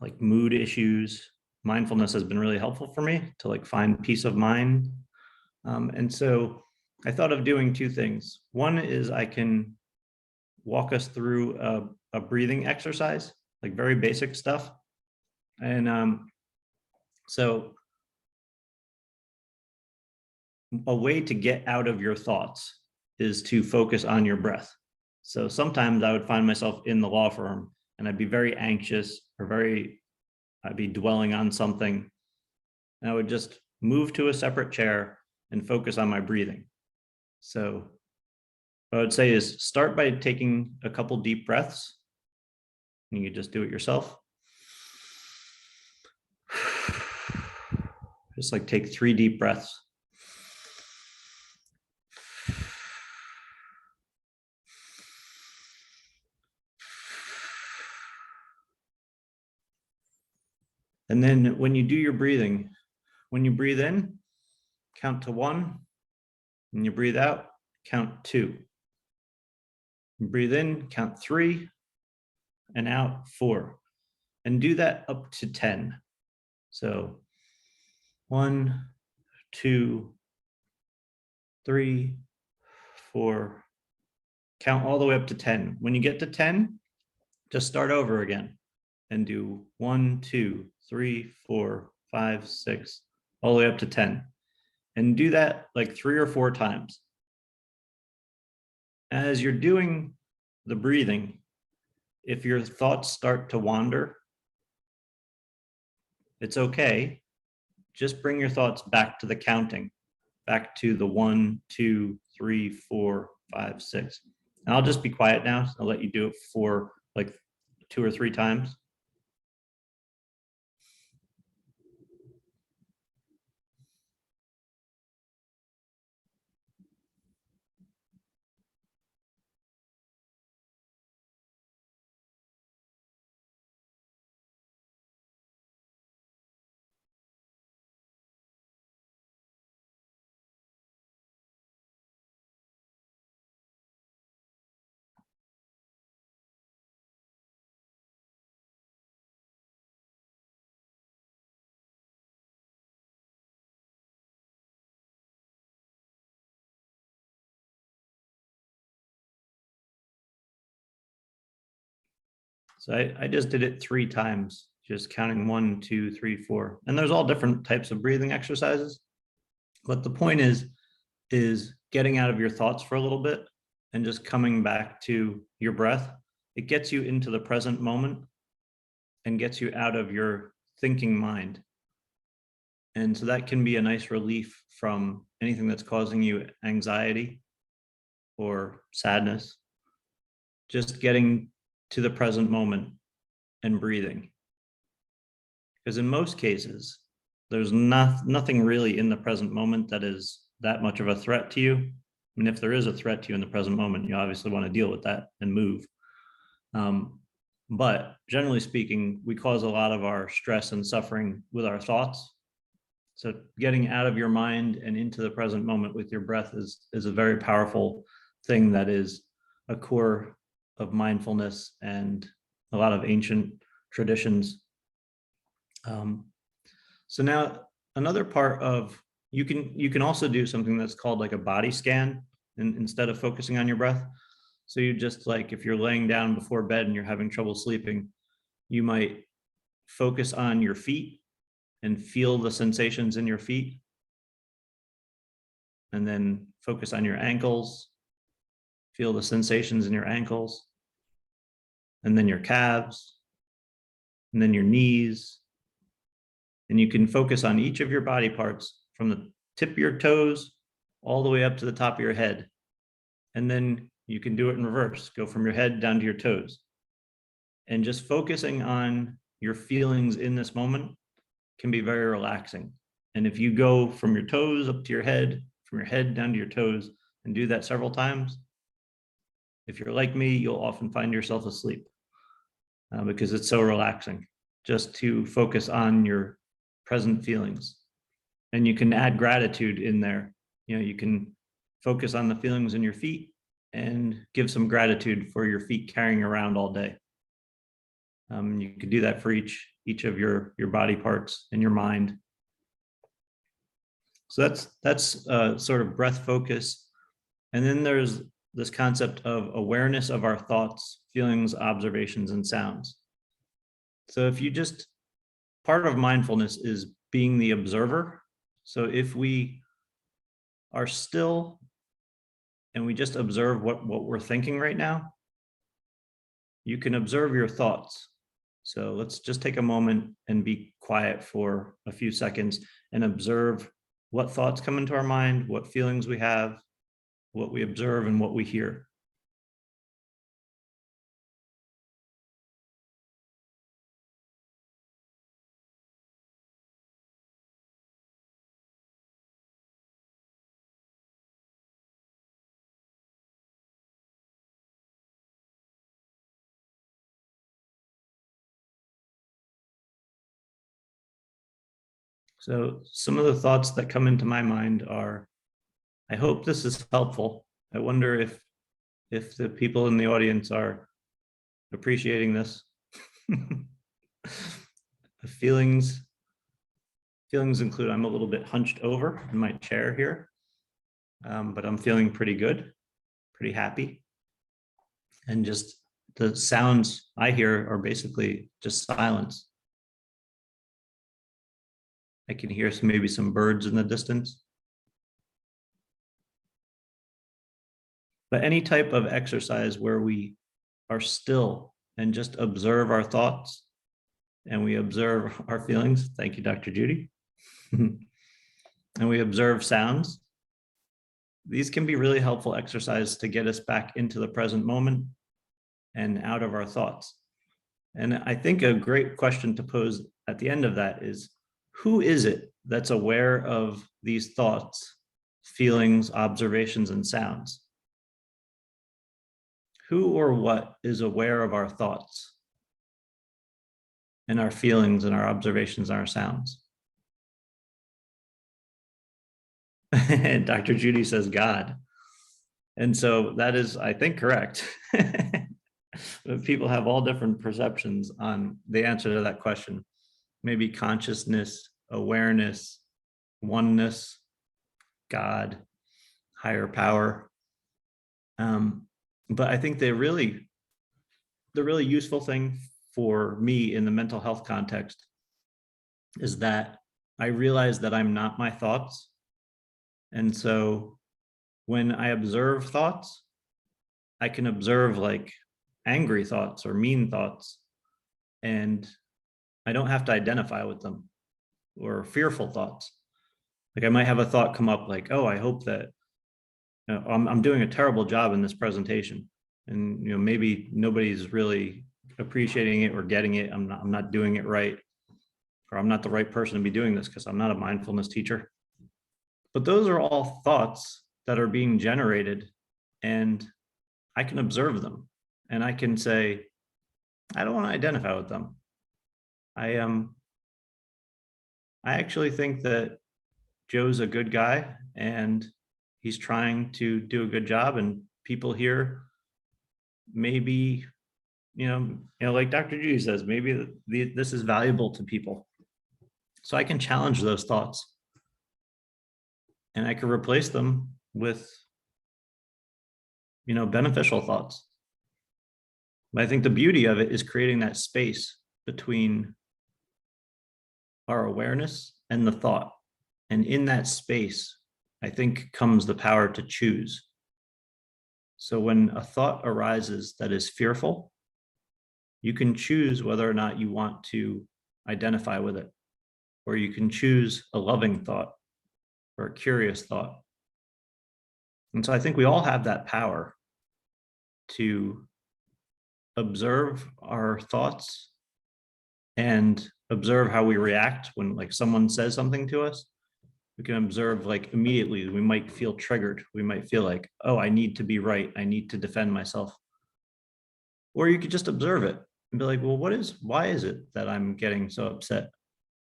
like mood issues, mindfulness has been really helpful for me to like find peace of mind. And so I thought of doing 2 things. One is I can walk us through a breathing exercise, like very basic stuff. And so a way to get out of your thoughts is to focus on your breath. So sometimes I would find myself in the law firm and I'd be very anxious or I'd be dwelling on something. And I would just move to a separate chair and focus on my breathing. So what I would say is start by taking a couple deep breaths. You can just do it yourself. Just like take 3 deep breaths. And then when you do your breathing, when you breathe in, count to 1. When you breathe out, count 2. You breathe in, count 3, and out 4. And do that up to 10. So 1, 2, 3, 4. Count all the way up to 10. When you get to 10, just start over again and do 1, 2, 3, 4, 5, 6, all the way up to 10. And do that like 3 or 4 times. As you're doing the breathing, if your thoughts start to wander, it's okay. Just bring your thoughts back to the counting, back to the 1, 2, 3, 4, 5, 6. And I'll just be quiet now. I'll let you do it for like 2 or 3 times. So I just did it 3 times, just counting 1, 2, 3, 4. And there's all different types of breathing exercises. But the point is getting out of your thoughts for a little bit and just coming back to your breath. It gets you into the present moment and gets you out of your thinking mind. And so that can be a nice relief from anything that's causing you anxiety or sadness. Just getting to the present moment and breathing. Because in most cases, there's nothing really in the present moment that is that much of a threat to you. I mean, if there is a threat to you in the present moment, you obviously want to deal with that and move. But generally speaking, we cause a lot of our stress and suffering with our thoughts. So getting out of your mind and into the present moment with your breath is a very powerful thing that is a core of mindfulness and a lot of ancient traditions. So now another part of, you can also do something that's called like a body scan instead of focusing on your breath. So you just, like, if you're laying down before bed and you're having trouble sleeping, you might focus on your feet and feel the sensations in your feet. And then focus on your ankles, feel the sensations in your ankles, and then your calves, and then your knees. And you can focus on each of your body parts from the tip of your toes all the way up to the top of your head. And then you can do it in reverse, go from your head down to your toes. And just focusing on your feelings in this moment can be very relaxing. And if you go from your toes up to your head, from your head down to your toes, and do that several times, if you're like me, you'll often find yourself asleep because it's so relaxing just to focus on your present feelings. And you can add gratitude in there. You know, you can focus on the feelings in your feet and give some gratitude for your feet carrying around all day. You could do that for each of your body parts and your mind. So that's sort of breath focus. And then there's this concept of awareness of our thoughts, feelings, observations, and sounds. So if you just, part of mindfulness is being the observer. So if we are still and we just observe what we're thinking right now, you can observe your thoughts. So let's just take a moment and be quiet for a few seconds and observe what thoughts come into our mind, what feelings we have, what we observe, and what we hear. So some of the thoughts that come into my mind are, I hope this is helpful. I wonder if the people in the audience are appreciating this. The feelings include, I'm a little bit hunched over in my chair here, but I'm feeling pretty good, pretty happy. And just the sounds I hear are basically just silence. I can hear maybe some birds in the distance. But any type of exercise where we are still and just observe our thoughts and we observe our feelings. Thank you, Dr. Judy. And we observe sounds. These can be really helpful exercise to get us back into the present moment and out of our thoughts. And I think a great question to pose at the end of that is, who is it that's aware of these thoughts, feelings, observations, and sounds? Who or what is aware of our thoughts and our feelings and our observations and our sounds? And Dr. Judy says God. And so that is, I think, correct. People have all different perceptions on the answer to that question. Maybe consciousness, awareness, oneness, God, higher power. But I think the really useful thing for me in the mental health context is that I realize that I'm not my thoughts. And so when I observe thoughts, I can observe like angry thoughts or mean thoughts, and I don't have to identify with them, or fearful thoughts. Like I might have a thought come up like, oh, I hope that I'm doing a terrible job in this presentation. And maybe nobody's really appreciating it or getting it. I'm not doing it right, or I'm not the right person to be doing this because I'm not a mindfulness teacher. But those are all thoughts that are being generated, and I can observe them and I can say, I don't want to identify with them. I actually think that Joe's a good guy and he's trying to do a good job, and people here maybe, like Dr. Judy says, maybe this is valuable to people. So I can challenge those thoughts and I can replace them with, beneficial thoughts. But I think the beauty of it is creating that space between our awareness and the thought. And in that space, I think comes the power to choose. So when a thought arises that is fearful, you can choose whether or not you want to identify with it, or you can choose a loving thought or a curious thought. And so I think we all have that power to observe our thoughts and observe how we react when like someone says something to us. We can observe like immediately, we might feel triggered. We might feel like, oh, I need to be right. I need to defend myself. Or you could just observe it and be like, well, why is it that I'm getting so upset?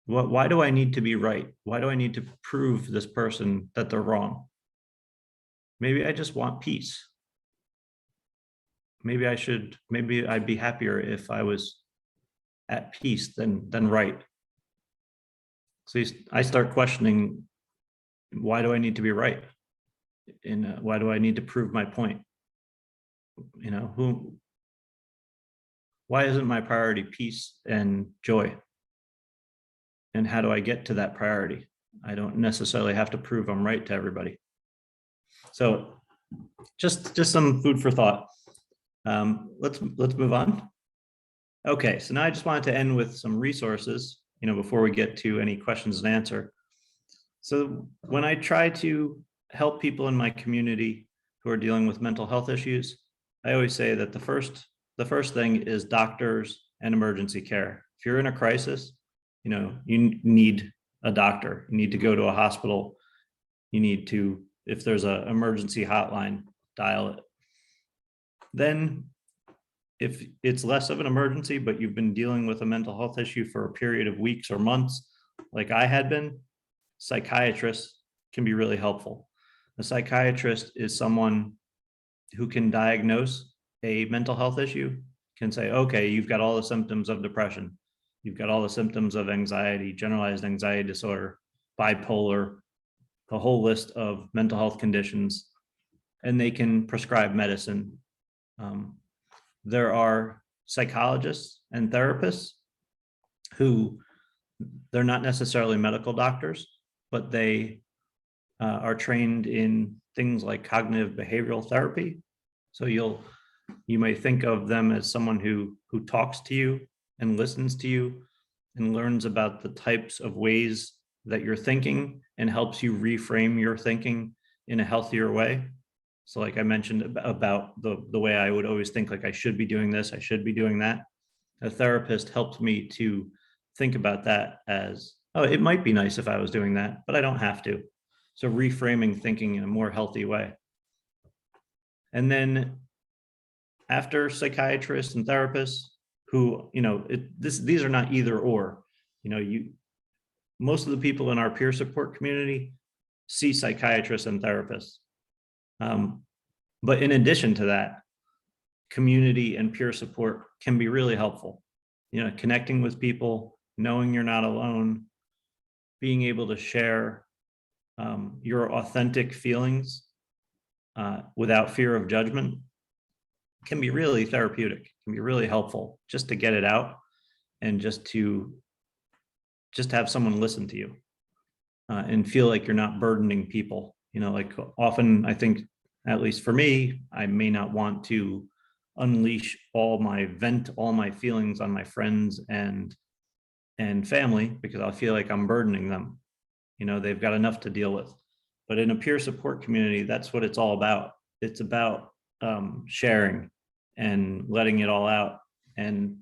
Why do I need to be right? Why do I need to prove this person that they're wrong? Maybe I just want peace. Maybe I'd be happier if I was at peace than right. So I start questioning, why do I need to be right? And why do I need to prove my point? Why isn't my priority peace and joy? And how do I get to that priority? I don't necessarily have to prove I'm right to everybody. So just some food for thought. Let's move on. Okay, so now I just wanted to end with some resources, before we get to any questions and answer. So when I try to help people in my community who are dealing with mental health issues, I always say that the first thing is doctors and emergency care. If you're in a crisis, you need a doctor. You need to go to a hospital. You need to, if there's an emergency hotline, dial it. Then if it's less of an emergency, but you've been dealing with a mental health issue for a period of weeks or months, like I had been, psychiatrists can be really helpful. A psychiatrist is someone who can diagnose a mental health issue, can say, okay, you've got all the symptoms of depression. You've got all the symptoms of anxiety, generalized anxiety disorder, bipolar, a whole list of mental health conditions, and they can prescribe medicine. There are psychologists and therapists who they're not necessarily medical doctors, but they are trained in things like cognitive behavioral therapy. So you may think of them as someone who talks to you and listens to you and learns about the types of ways that you're thinking and helps you reframe your thinking in a healthier way. So like I mentioned about the way I would always think like I should be doing this, I should be doing that. A therapist helped me to think about that as, oh, it might be nice if I was doing that, but I don't have to. So reframing thinking in a more healthy way. And then after psychiatrists and therapists who, these are not either or, most of the people in our peer support community see psychiatrists and therapists. But in addition to that, community and peer support can be really helpful. Connecting with people, knowing you're not alone, being able to share your authentic feelings without fear of judgment can be really therapeutic, can be really helpful just to get it out and just have someone listen to you and feel like you're not burdening people. Like often I think, at least for me, I may not want to unleash all my feelings on my friends and family because I'll feel like I'm burdening them. They've got enough to deal with. But in a peer support community, that's what it's all about. It's about sharing and letting it all out, and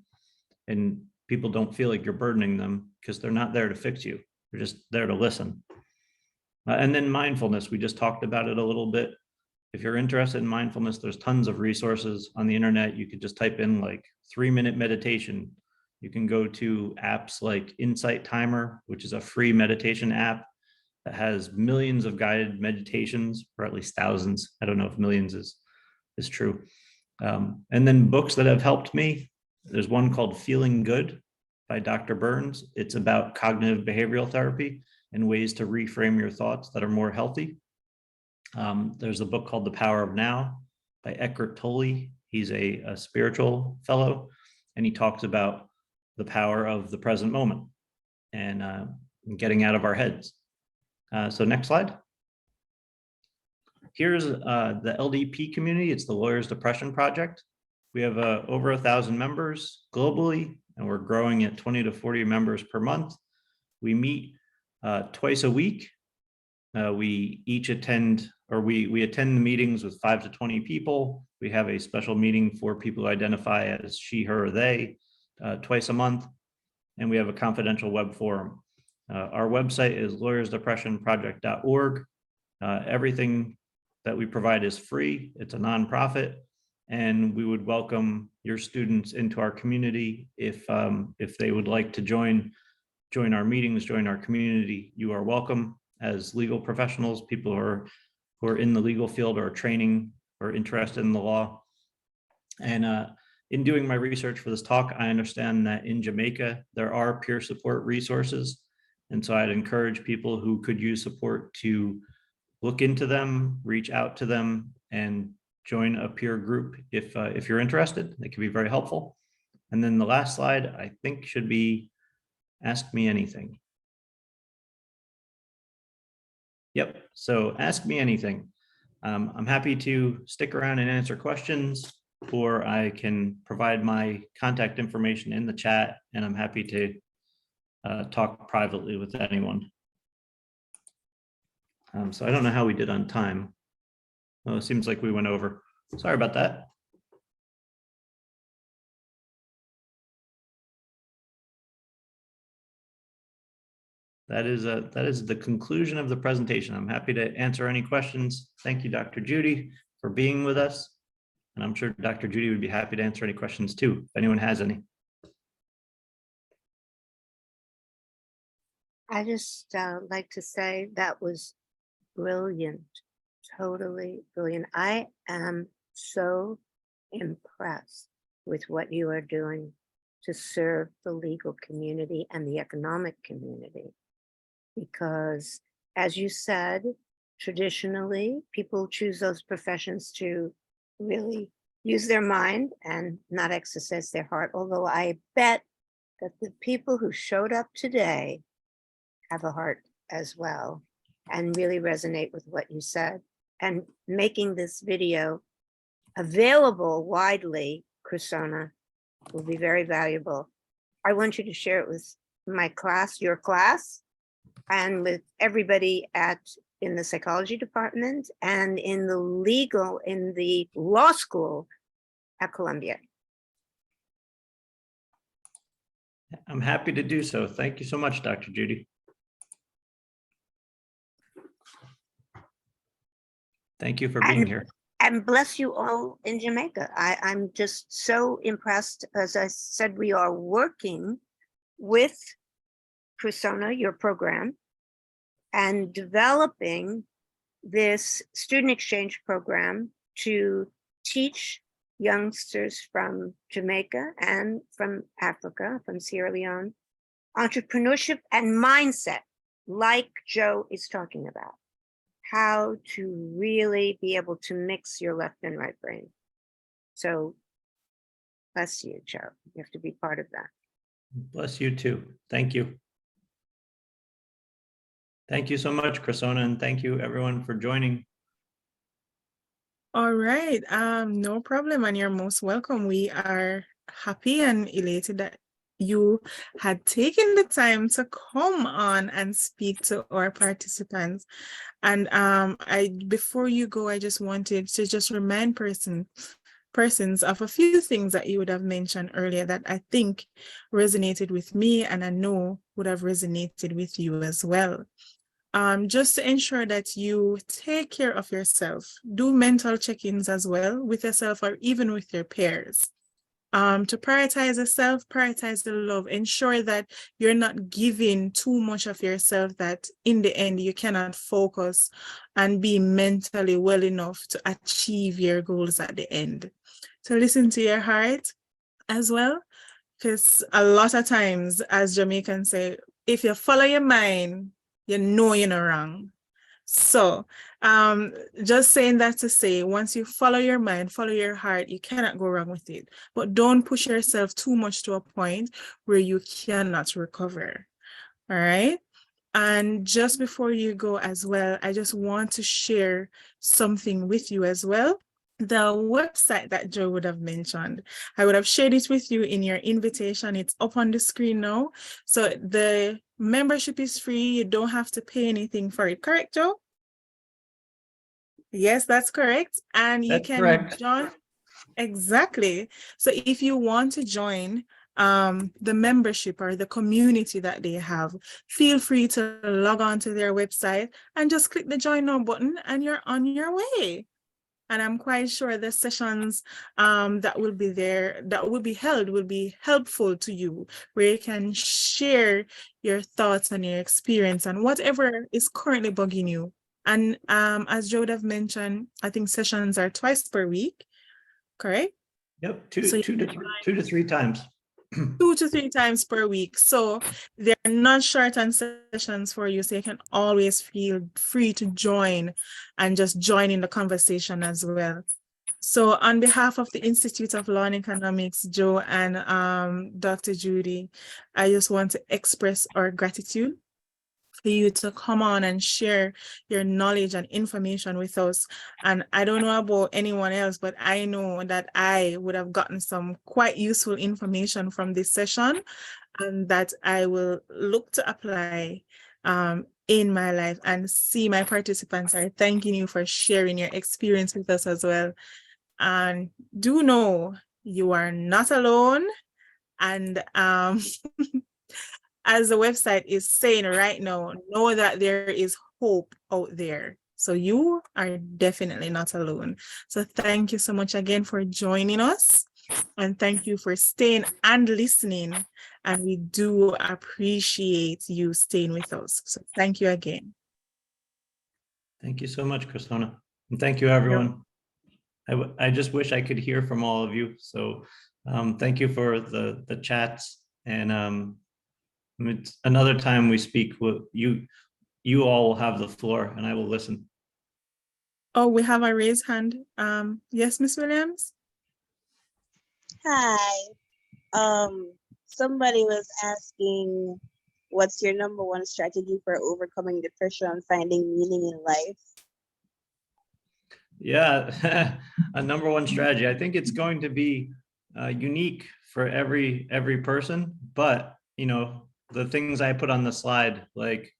people don't feel like you're burdening them because they're not there to fix you. They're just there to listen. And then mindfulness, we just talked about it a little bit. If you're interested in mindfulness, there's tons of resources on the internet. You could just type in like 3-minute meditation. You can go to apps like Insight Timer, which is a free meditation app that has millions of guided meditations, or at least thousands. I don't know if millions is true. And then books that have helped me. There's one called Feeling Good by Dr. Burns. It's about cognitive behavioral therapy and ways to reframe your thoughts that are more healthy. There's a book called The Power of Now by Eckhart Tolle. He's a spiritual fellow, and he talks about the power of the present moment and getting out of our heads. So next slide. Here's the LDP community. It's the Lawyers Depression Project. We have over 1,000 members globally, and we're growing at 20 to 40 members per month. We meet twice a week. We each attend, or we attend the meetings with 5 to 20 people. We have a special meeting for people who identify as she, her, or they twice a month. And we have a confidential web forum. Our website is lawyersdepressionproject.org. Everything that we provide is free. It's a nonprofit, and we would welcome your students into our community if they would like to join our meetings, join our community. You are welcome. As legal professionals, people who are in the legal field or training or interested in the law. And in doing my research for this talk, I understand that in Jamaica, there are peer support resources. And so I'd encourage people who could use support to look into them, reach out to them, and join a peer group if you're interested. It can be very helpful. And then the last slide, I think, should be Ask Me Anything. Yep, so ask me anything. I'm happy to stick around and answer questions, or I can provide my contact information in the chat, and I'm happy to talk privately with anyone. So I don't know how we did on time. Oh, it seems like we went over. Sorry about that. That is the conclusion of the presentation. I'm happy to answer any questions. Thank you, Dr. Judy, for being with us. And I'm sure Dr. Judy would be happy to answer any questions too, if anyone has any. I just like to say that was brilliant, totally brilliant. I am so impressed with what you are doing to serve the legal community and the economic community. Because, as you said, traditionally, people choose those professions to really use their mind and not exercise their heart. Although I bet that the people who showed up today have a heart as well and really resonate with what you said. And making this video available widely, Chrisona, will be very valuable. I want you to share it with my class, your class, and with everybody in the psychology department and in the law school at Columbia. I'm happy to do so. Thank you so much, Dr. Judy. Thank you for being here. And bless you all in Jamaica. I'm just so impressed. As I said, we are working with Chrisona, your program, and developing this student exchange program to teach youngsters from Jamaica and from Africa, from Sierra Leone, entrepreneurship and mindset, like Joe is talking about. How to really be able to mix your left and right brain. So bless you, Joe. You have to be part of that. Bless you too. Thank you. Thank you so much, Chrisona, and thank you everyone for joining. All right, no problem, and you're most welcome. We are happy and elated that you had taken the time to come on and speak to our participants. And before you go, I just wanted to just remind persons of a few things that you would have mentioned earlier that I think resonated with me, and I know would have resonated with you as well. Just to ensure that you take care of yourself, do mental check-ins as well with yourself or even with your peers. To prioritize yourself, prioritize the love, ensure that you're not giving too much of yourself that in the end you cannot focus and be mentally well enough to achieve your goals at the end. So listen to your heart as well, because a lot of times, as Jamaicans say, if you follow your mind, you know you're not wrong. So just saying that to say, once you follow your mind, follow your heart, you cannot go wrong with it. But don't push yourself too much to a point where you cannot recover. All right. And just before you go as well, I just want to share something with you as well. The website that Joe would have mentioned, I would have shared it with you in your invitation. It's up on the screen now. So the membership is free. You don't have to pay anything for it. Correct, Joe? Yes, that's correct. And you can join. Exactly. So if you want to join the membership or the community that they have, feel free to log on to their website and just click the join now button and you're on your way. And I'm quite sure the sessions that will be there, that will be held, will be helpful to you, where you can share your thoughts and your experience and whatever is currently bugging you. And as Joe would have mentioned, I think sessions are twice per week, correct? Yep, two to three times. 2 to 3 times per week. So they're not short-term sessions for you. So you can always feel free to join and just join in the conversation as well. So on behalf of the Institute of Law and Economics, Joe and Dr. Judy, I just want to express our gratitude for you to come on and share your knowledge and information with us. And I don't know about anyone else, but I know that I would have gotten some quite useful information from this session and that I will look to apply in my life and see my participants are thanking you for sharing your experience with us as well. And do know you are not alone. And as the website is saying right now, know that there is hope out there. So you are definitely not alone. So thank you so much again for joining us. And thank you for staying and listening. and we do appreciate you staying with us. So thank you again. Thank you so much, Christina. And thank you, everyone. I just wish I could hear from all of you. So thank you for the chats. And it's another time we speak, you all will have the floor and I will listen. Oh, we have a raised hand. Yes, Miss Williams? Hi. Somebody was asking, what's your number one strategy for overcoming depression and finding meaning in life? Yeah, a number one strategy. I think it's going to be unique for every person, but the things I put on the slide, like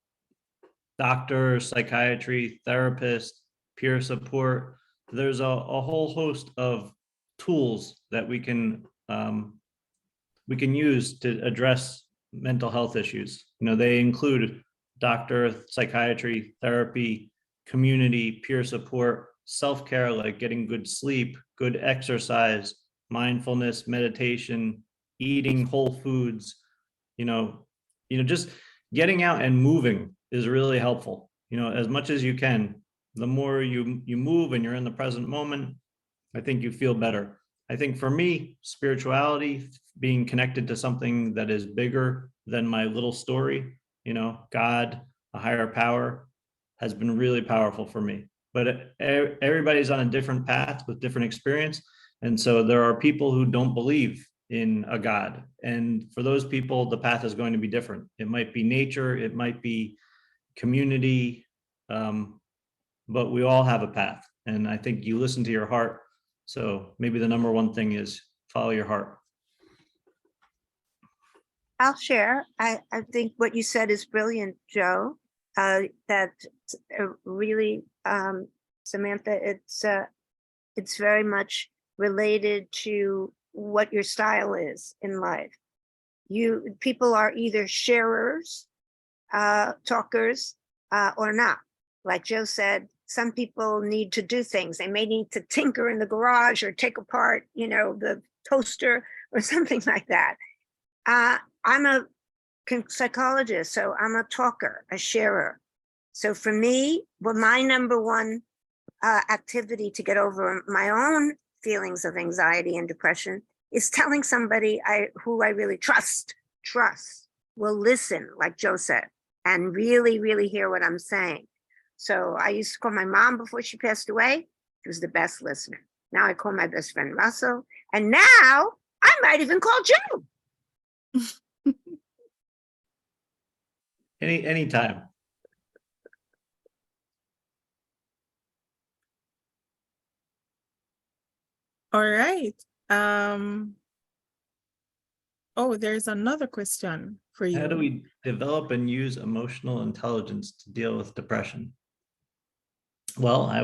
doctor, psychiatry, therapist, peer support, there's a whole host of tools that we can use to address mental health issues. They include doctor, psychiatry, therapy, community, peer support, self-care, like getting good sleep, good exercise, mindfulness, meditation, eating whole foods, just getting out and moving is really helpful. As much as you can, the more you move and you're in the present moment, I think you feel better. I think for me, spirituality, being connected to something that is bigger than my little story, God, a higher power, has been really powerful for me. But everybody's on a different path with different experience. And so there are people who don't believe in a God. And for those people, the path is going to be different. It might be nature, it might be community, but we all have a path. And I think you listen to your heart. So maybe the number one thing is follow your heart. I'll share. I think what you said is brilliant, Joe. That really, Samantha, it's very much related to what your style is in life. People are either sharers, talkers, or not. Like Joe said, some people need to do things. They may need to tinker in the garage or take apart, the toaster or something like that. I'm a psychologist, so I'm a talker, a sharer. So for me, my number one activity to get over my own feelings of anxiety and depression is telling somebody who I really trust, will listen, like Joe said, and really, really hear what I'm saying. So I used to call my mom before she passed away. She was the best listener. Now I call my best friend Russell. And now I might even call Joe. Anytime. All right. Oh, there's another question for you. How do we develop and use emotional intelligence to deal with depression? Well, I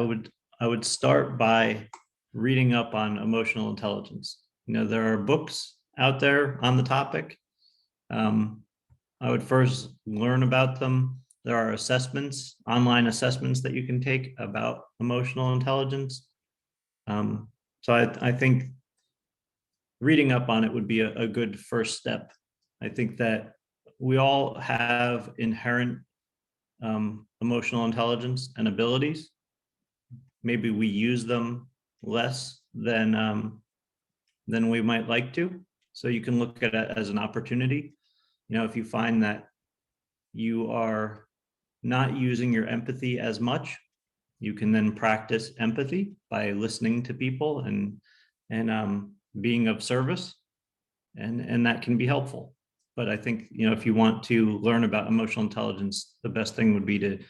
would start by reading up on emotional intelligence. There are books out there on the topic. I would first learn about them. There are assessments, online assessments that you can take about emotional intelligence. So I think reading up on it would be a good first step. I think that we all have inherent emotional intelligence and abilities. Maybe we use them less than we might like to. So you can look at it as an opportunity. If you find that you are not using your empathy as much, you can then practice empathy by listening to people and being of service, and that can be helpful. But I think, if you want to learn about emotional intelligence, the best thing would be to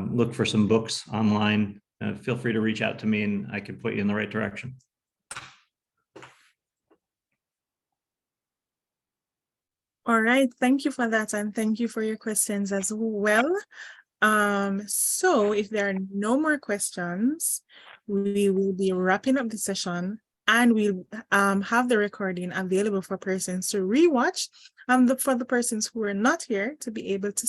look for some books online. Feel free to reach out to me and I can put you in the right direction. All right, thank you for that, and thank you for your questions as well. So if there are no more questions, we will be wrapping up the session, and we'll have the recording available for persons to rewatch, for the persons who are not here to be able to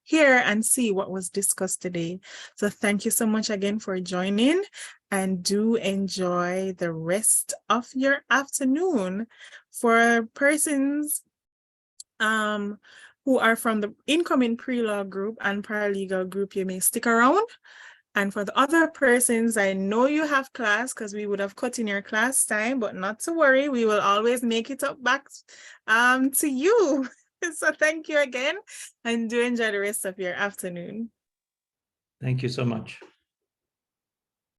hear and see what was discussed today. So thank you so much again for joining, and do enjoy the rest of your afternoon. For persons who are from the incoming pre-law group and paralegal group, you may stick around. And for the other persons, I know you have class because we would have cut in your class time, but not to worry, we will always make it up back to you. So thank you again, and do enjoy the rest of your afternoon. Thank you so much.